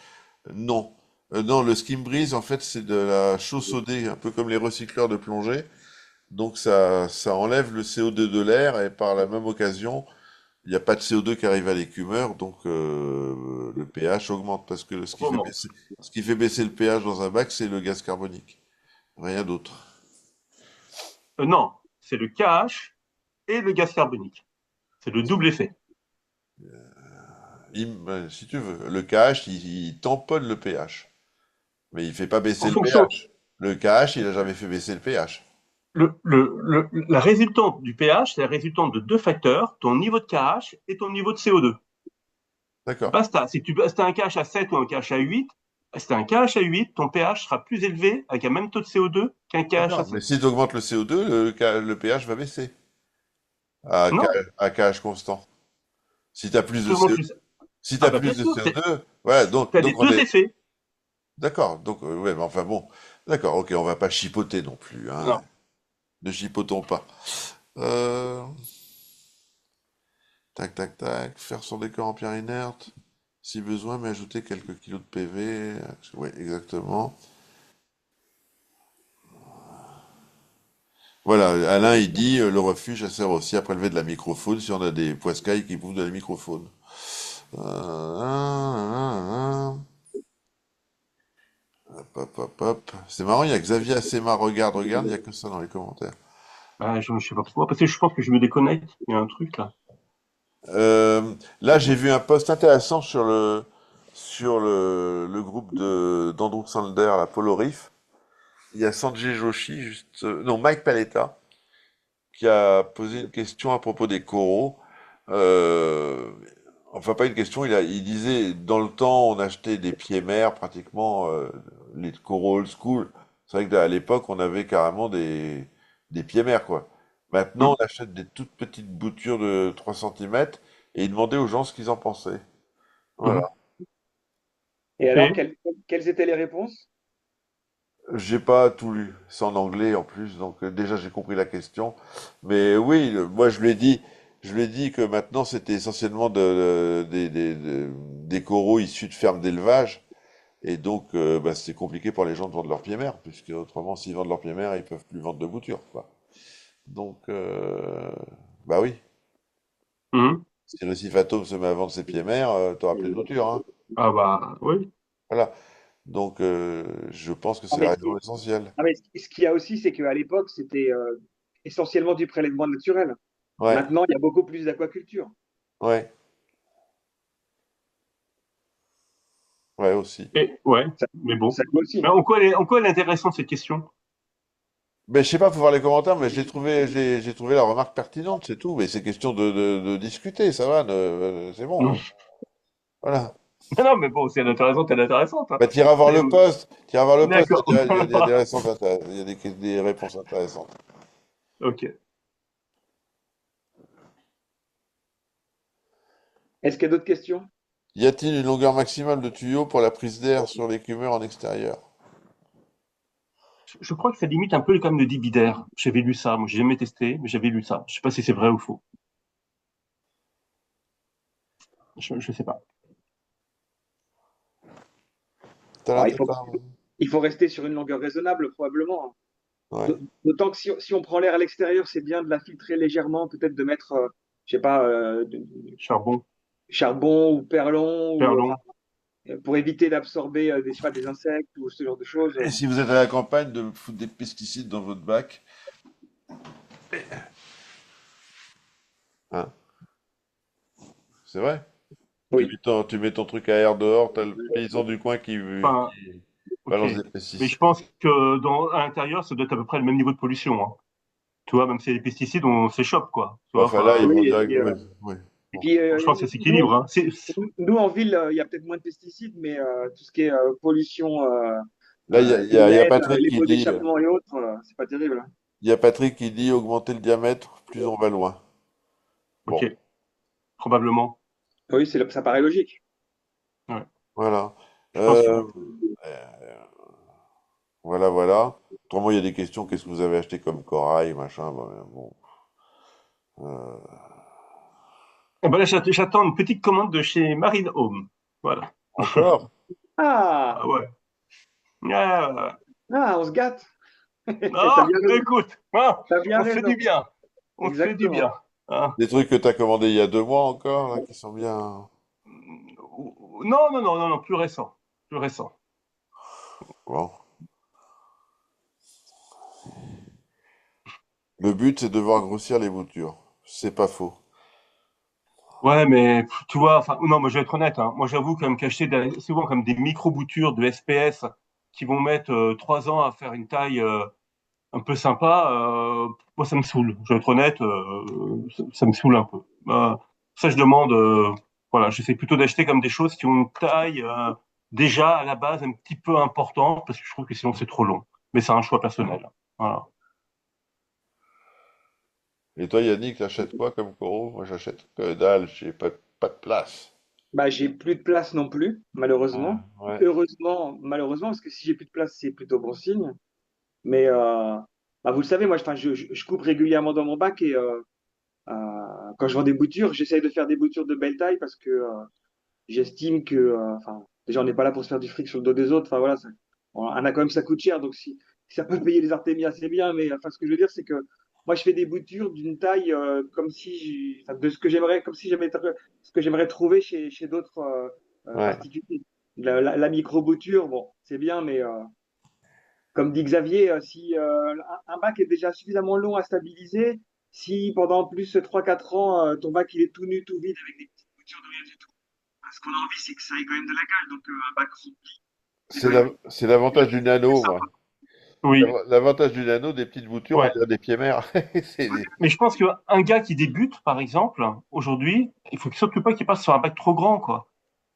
Non. Non, le skim breeze, en fait, c'est de la chaux sodée, un peu comme les recycleurs de plongée. Donc ça enlève le CO2 de l'air et par la même occasion, il n'y a pas de CO2 qui arrive à l'écumeur, donc le pH augmente parce que Remonte. ce qui fait baisser le pH dans un bac, c'est le gaz carbonique, rien d'autre. Non, c'est le KH et le gaz carbonique. C'est le double effet. Si tu veux, le KH, il tamponne le pH, mais il fait pas En baisser le fonction, pH. Le KH, il a jamais fait baisser le pH. la résultante du pH, c'est la résultante de deux facteurs, ton niveau de KH et ton niveau de CO2. D'accord. Basta. Si t'as un KH à 7 ou un KH à 8, si t'as un KH à 8, ton pH sera plus élevé avec un même taux de CO2 qu'un KH à D'accord. Mais 7. si tu augmentes le CO2, le pH va baisser à, K- Non, à KH constant. Si tu as plus si de tu augmentes CO2, plus. si Ah t'as bah bien plus de sûr, CO2, ouais, t'as donc les on deux est, effets. d'accord. Donc, ouais, mais enfin bon, d'accord, ok, on va pas chipoter non plus, hein. Non. Ne chipotons pas. Euh, tac, tac, tac. Faire son décor en pierre inerte, si besoin, mais ajouter quelques kilos de PV. Oui, exactement. Voilà, Alain, il dit, le refuge, ça sert aussi à prélever de la microfaune si on a des poiscailles qui bouffent de la microfaune. Hop, hop, hop, hop. C'est marrant, il y a Xavier Assema, regarde, il y a que ça dans les commentaires. Bah, je sais pas pourquoi, parce que je pense que je me déconnecte. Il y a un truc là. Là, j'ai vu un post intéressant le groupe d'Andrew Sander, la Polo Reef. Il y a Sanjay Joshi, non, Mike Paletta, qui a posé une question à propos des coraux. Euh, enfin, pas une question, il disait, dans le temps, on achetait des pieds mers, pratiquement, les coraux old school. C'est vrai qu'à l'époque, on avait carrément des pieds mers, quoi. Maintenant, Hum, on achète des toutes petites boutures de 3 centimètres et il demandait aux gens ce qu'ils en pensaient. Voilà. hum. Et Ok. alors, quelles étaient les réponses? J'ai pas tout lu, c'est en anglais en plus, donc déjà j'ai compris la question. Mais oui, moi je lui ai dit que maintenant c'était essentiellement des coraux issus de fermes d'élevage, et donc bah, c'est compliqué pour les gens de vendre leurs pieds mères, puisque autrement s'ils vendent leurs pieds mères, ils peuvent plus vendre de boutures, quoi. Donc bah oui. Mhm. Si le récif atome se met à vendre ses pieds mers, t'auras plus de voiture, hein. Ah bah oui. Voilà. Donc, je pense que Ah, c'est mais la ce raison essentielle. ce qu'il y a aussi, c'est qu'à l'époque, c'était essentiellement du prélèvement naturel. Ouais, Maintenant, il y a beaucoup plus d'aquaculture. ouais, ouais aussi. Et, ouais, Ça, mais bon. ça joue aussi. Mais en quoi elle est intéressante cette question? Mais je sais pas, faut voir les commentaires, mais j'ai trouvé la remarque pertinente, c'est tout. Mais c'est question de discuter, ça va, c'est bon, hein. Voilà. Non, non, mais bon, si elle est intéressante, hein. Bah, C'est- t'iras voir le post, D'accord. il y a des il y a des réponses intéressantes. Ok. Est-ce qu'il y a d'autres questions? Y a-t-il une longueur maximale de tuyau pour la prise d'air sur l'écumeur en extérieur? Je crois que ça limite un peu comme le débit d'air. J'avais lu ça. Moi, j'ai jamais testé, mais j'avais lu ça. Je sais pas si c'est vrai ou faux. Je sais pas. T'as Ah, l'intérieur? il faut rester sur une longueur raisonnable, probablement. Ouais. D'autant que si on prend l'air à l'extérieur, c'est bien de la filtrer légèrement, peut-être de mettre, je sais pas, Charbon, charbon ou perlon, ou, enfin, perlon. pour éviter d'absorber des, je sais pas, des insectes ou ce genre de choses. Et si vous êtes à la campagne, de foutre des pesticides dans votre bac, hein, c'est vrai. Oui. Tu mets ton truc à air dehors, t'as le paysan du coin Enfin, qui ok. balance des Mais je pesticides. pense que à l'intérieur, ça doit être à peu près le même niveau de pollution, hein. Tu vois, même si les pesticides, on s'échoppe, quoi. Tu vois, Enfin là, ils enfin, vont Oui, direct. Ouais, ouais. et Bon. puis, je pense que ça s'équilibre, hein. nous, en ville, il y a peut-être moins de pesticides, mais tout ce qui est pollution, Là, il y a lumière, Patrick les qui pots dit, d'échappement et autres, c'est pas terrible, hein. il y a Patrick qui dit augmenter le diamètre, plus on va loin. Bon, Ok, probablement. Oui, ça paraît logique. Ouais. voilà. Je pense que, Euh, voilà, voilà. Autrement, il y a des questions. Qu'est-ce que vous avez acheté comme corail, machin. Bon. Euh, eh ben là, j'attends une petite commande de chez Marine Home. Voilà. encore? Ah, Ah ouais. Ah, on se gâte. T'as non, bien raison. écoute, hein, T'as bien on se fait raison. du bien. On se fait du Exactement. bien. Hein. Des trucs que t'as commandés il y a 2 mois encore, là, qui sont bien. Non, non, non, non, non, plus récent. Plus récent. Bon. Le but, c'est de voir grossir les boutures. C'est pas faux. Ouais, mais tu vois, enfin, non, moi je vais être honnête, hein. Moi j'avoue quand même qu'acheter souvent comme des micro-boutures de SPS qui vont mettre 3 ans à faire une taille un peu sympa, moi ça me saoule. Je vais être honnête, ça me saoule un peu. Ça je demande, voilà, j'essaie plutôt d'acheter comme des choses qui ont une taille déjà à la base un petit peu importante parce que je trouve que sinon c'est trop long. Mais c'est un choix personnel. Voilà. Et toi, Yannick, t'achètes quoi comme coraux? Moi, j'achète que dalle, j'ai pas de place. Bah, j'ai plus de place non plus, Ouais, malheureusement. ouais. Heureusement, malheureusement, parce que si j'ai plus de place, c'est plutôt bon signe. Mais bah, vous le savez, moi, enfin, je coupe régulièrement dans mon bac et quand je vends des boutures, j'essaye de faire des boutures de belle taille parce que j'estime que, enfin, déjà, on n'est pas là pour se faire du fric sur le dos des autres. Enfin, voilà, on a quand même, ça coûte cher. Donc, si ça peut payer les artémias, c'est bien. Mais enfin, ce que je veux dire, c'est que moi, je fais des boutures d'une taille comme si, enfin, de ce que j'aimerais, comme si j'aimais, ce que j'aimerais trouver chez d'autres Ouais. particuliers. La micro-bouture, bon, c'est bien, mais comme dit Xavier, si un bac est déjà suffisamment long à stabiliser, si pendant plus 3 4 ans, ton bac il est tout nu, tout vide, avec des petites boutures de rien du tout, ce qu'on a envie, c'est que ça ait quand même de la gueule. Donc, un bac rempli, c'est quand même C'est l'avantage du plus nano, moi. sympa. Oui, L'avantage du nano, des petites boutures, on ouais. dirait des pieds mères. Mais je pense qu'un gars qui débute, par exemple, aujourd'hui, il faut surtout pas qu'il passe sur un bac trop grand, quoi.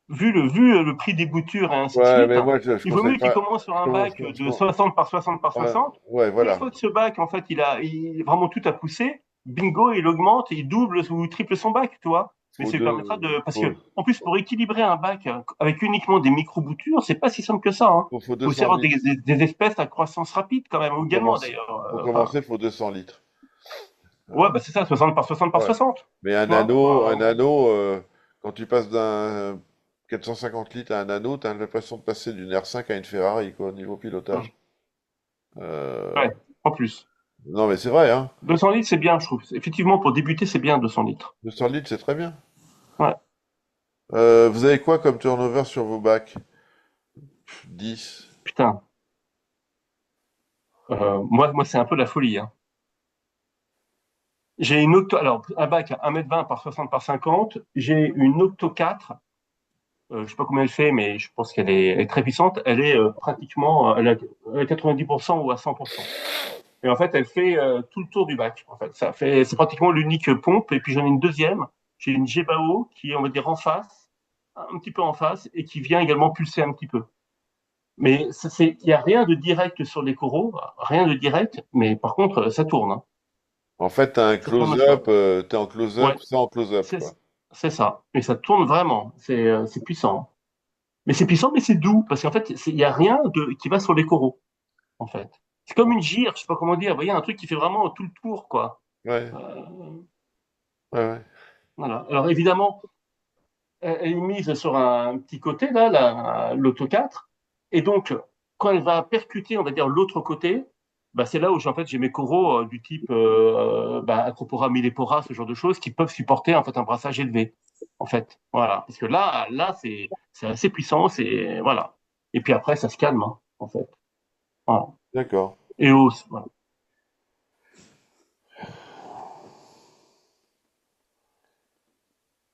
Vu le prix des boutures et ainsi de Ouais, suite, mais moi, je il vaut conseille mieux qu'il pas. commence sur Je un commence, bac de 60 par 60 par ouais, 60. ouais, Une voilà. fois que ce bac, en fait, il vraiment tout à pousser, bingo, il augmente, et il double ou triple son bac, tu vois. Mais Faut ça lui permettra deux, de, parce que, faut, en plus, pour équilibrer un bac avec uniquement des micro-boutures, c'est pas si simple que ça, hein. faut Faut aussi 200 avoir litres. des espèces à croissance rapide, quand même, ou également, d'ailleurs. Pour Enfin, commencer, faut 200 litres. ouais, Euh, bah c'est ça, 60 par 60 par ouais. 60. Mais Tu vois? un anneau, quand tu passes d'un 450 litres à un anneau, t'as l'impression de passer d'une R5 à une Ferrari, quoi, au niveau pilotage. Euh, Ouais, en plus. Non, mais c'est vrai, hein. 200 litres, c'est bien, je trouve. Effectivement, pour débuter, c'est bien 200 litres. 200 litres, c'est très bien. Ouais, Vous avez quoi comme turnover sur vos bacs? 10. putain. Moi, c'est un peu la folie, hein. J'ai une Octo, alors, un bac à 1,20 m par 60 par 50. J'ai une Octo 4. Je sais pas combien elle fait, mais je pense elle est très puissante. Elle est pratiquement, elle a 90% ou à 100%. Et en fait, elle fait tout le tour du bac. En fait, c'est pratiquement l'unique pompe. Et puis j'en ai une deuxième. J'ai une Gebao qui est, on va dire, en face, un petit peu en face, et qui vient également pulser un petit peu. Mais il y a rien de direct sur les coraux, rien de direct. Mais par contre, ça tourne, hein. En fait, t'as un Ça tourne fort. close-up, t'es en close-up Ouais, sans close-up, c'est quoi. c'est ça. Mais ça tourne vraiment. C'est puissant. Mais c'est puissant, mais c'est doux parce qu'en fait, il y a rien qui va sur les coraux. En fait, c'est comme une gire. Je sais pas comment dire. Vous voyez, un truc qui fait vraiment tout le tour, quoi. Ouais, Euh, ouais, ouais. voilà. Alors évidemment, elle est mise sur un petit côté, là, l'auto 4. Et donc, quand elle va percuter, on va dire, l'autre côté, bah, c'est là où en fait, j'ai mes coraux du type bah, Acropora millepora, ce genre de choses, qui peuvent supporter en fait, un brassage élevé. En fait, voilà. Parce que là c'est assez puissant. Voilà. Et puis après, ça se calme, hein, en fait. Voilà. D'accord. Et hausse, voilà.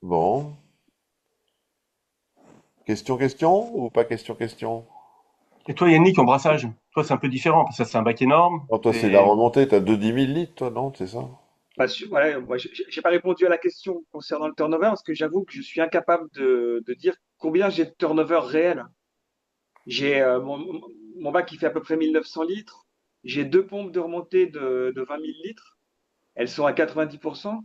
Bon. Question, question ou pas question, question? Et toi, Yannick, en brassage, toi, c'est un peu différent, parce que ça, c'est un bac énorme. Non, toi, c'est la C'est... remontée, t'as 2 10 000 litres, toi, non? C'est ça? Voilà, moi, j'ai pas répondu à la question concernant le turnover parce que j'avoue que je suis incapable de dire combien j'ai de turnover réel. J'ai mon bac qui fait à peu près 1900 litres. J'ai deux pompes de remontée de 20 000 litres. Elles sont à 90%,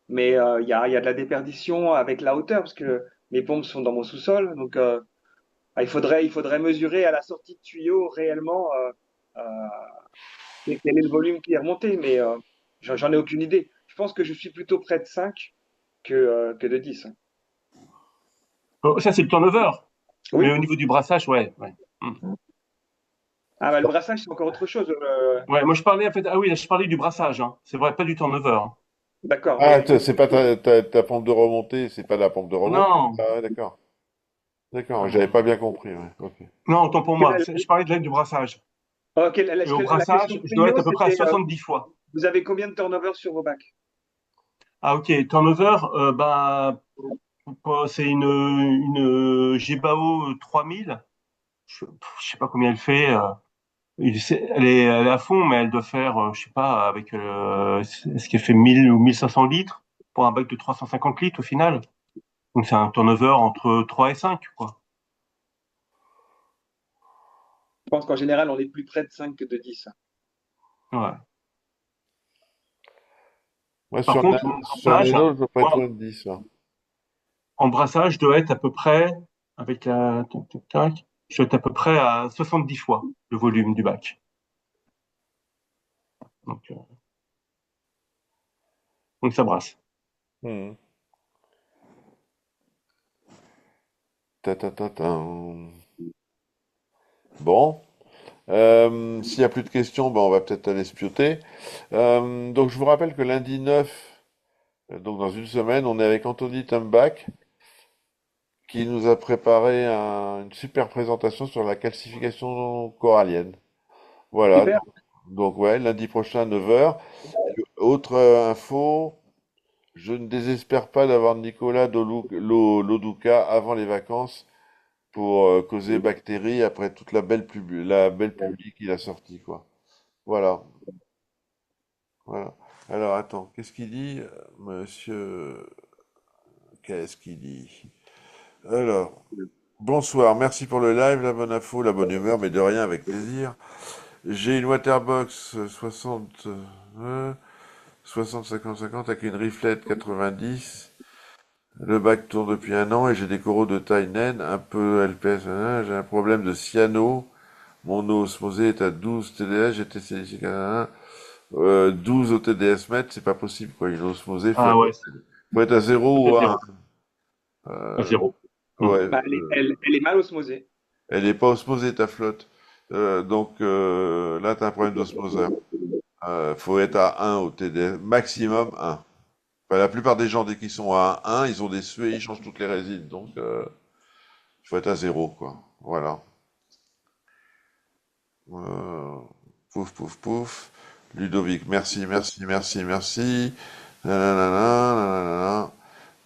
mais il y a de la déperdition avec la hauteur parce que mes pompes sont dans mon sous-sol. Donc, il faudrait mesurer à la sortie de tuyau réellement euh, quel est le volume qui est remonté, mais j'en ai aucune idée. Je pense que je suis plutôt près de 5 que de 10. Oh, ça, c'est le turnover. Mais Oui. au niveau du brassage, ouais. Ouais. Hmm. Ah, bah, le brassage, c'est encore autre chose. Ouais, moi, je parlais, en fait, ah oui, là, je parlais du brassage, hein. C'est vrai, pas du turnover, hein. D'accord, Ah, oui. c'est pas ta pompe de remontée, c'est pas la pompe de remontée. Non, Ah, ouais, d'accord. D'accord, j'avais pas non, bien compris, ouais. Ok. non, autant pour moi. Je parlais de l'aide du brassage. Ok, Et au la question brassage, je dois Prio, être à peu près à c'était 70 fois. vous avez combien de turnover sur vos bacs? Ah, ok, turnover, bah, c'est une Gebao 3000. Je sais pas combien elle fait. Elle est à fond, mais elle doit faire, je sais pas, avec, est-ce qu'elle fait 1000 ou 1500 litres pour un bac de 350 litres au final. Donc c'est un turnover entre 3 et 5, quoi. Je pense qu'en général, on est plus près de 5 que de 10. Ouais. Moi, Par contre, sur un vélo, je dois pas être moi, loin de 10, là. en brassage, je dois être à peu près, avec la, tac, tac, tac, je dois être à peu près à 70 fois le volume du bac. Donc, ça brasse. Hmm. Ta, ta, ta, ta. Bon. S'il n'y a plus de questions, ben on va peut-être aller se pioter. Donc, je vous rappelle que lundi 9, donc dans une semaine, on est avec Anthony Tumbach, qui nous a préparé une super présentation sur la calcification corallienne. Voilà, Super. donc ouais, lundi prochain à 9 heures. Autre info, je ne désespère pas d'avoir Nicolas Loduca avant les vacances pour causer bactéries après toute la belle publi qu'il a sortie, quoi. Voilà, voilà. Alors attends, qu'est-ce qu'il dit, monsieur? Qu'est-ce qu'il dit? Alors, bonsoir, merci pour le live, la bonne info, la bonne humeur, mais de rien, avec plaisir. J'ai une Waterbox 60 50 avec une Riflet 90. Le bac tourne depuis un an et j'ai des coraux de taille naine, un peu LPS. J'ai un problème de cyano. Mon eau osmosée est à 12 TDS. J'étais sélectionné à 12 au TDS mètre. C'est pas possible, quoi. Une eau osmosée, Ah ouais, faut être à ça zéro fait ou à 1. zéro. À zéro. Hmm. Ouais, Bah, elle est mal osmosée. elle est pas osmosée, ta flotte. Donc là, t'as un problème d'osmoseur. Faut être à 1 au TDS, maximum 1. Enfin, la plupart des gens, dès qu'ils sont à 1, ils ont des suées, ils changent toutes les résines. Donc, il faut être à 0, quoi. Voilà. Euh, Pouf, pouf, pouf. Ludovic, merci, merci, merci, merci. Nanana, nanana.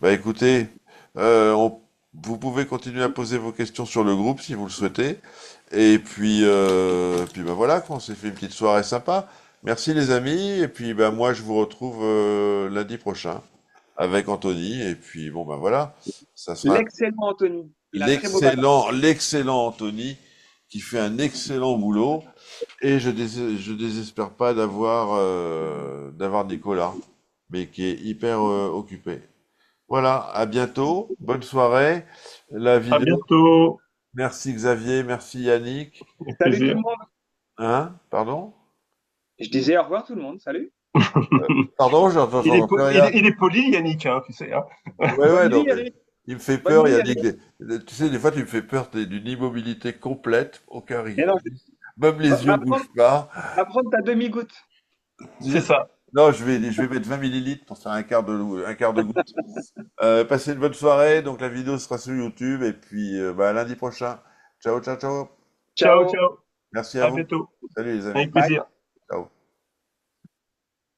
Bah écoutez, vous pouvez continuer à poser vos questions sur le groupe si vous le souhaitez. Et puis bah voilà, quoi, on s'est fait une petite soirée sympa. Merci les amis. Et puis bah moi je vous retrouve lundi prochain avec Anthony. Et puis bon bah voilà, ça sera L'excellent Anthony. Il a un très beau bac. l'excellent Anthony qui fait un excellent boulot. Et je désespère pas d'avoir Nicolas, mais qui est hyper occupé. Voilà, à bientôt, bonne soirée. La À vidéo. bientôt. Merci Xavier, merci Yannick. Avec Salut tout plaisir. le monde. Hein? Pardon? Je disais au revoir tout le monde. Salut. Pardon, j'entends plus rien. Il est poli, Yannick, hein, tu sais. Hein. Ouais, ouais, Bonne non, nuit, mais Eric. il me fait Bonne peur, nuit, Yannick. Eric. Tu sais, des fois, tu me fais peur, t'es d'une immobilité complète, aucun Mais non, risque. Même va, les yeux va prendre, bougent pas. va prendre ta demi-goutte. C'est ça. Non, je vais mettre 20 millilitres pour faire un quart de goutte. Passez une bonne soirée. Donc, la vidéo sera sur YouTube. Et puis, bah, lundi prochain. Ciao, ciao, ciao. Ciao, Ciao. ciao. Merci à À vous. bientôt. Salut, les amis. Avec Bye. plaisir.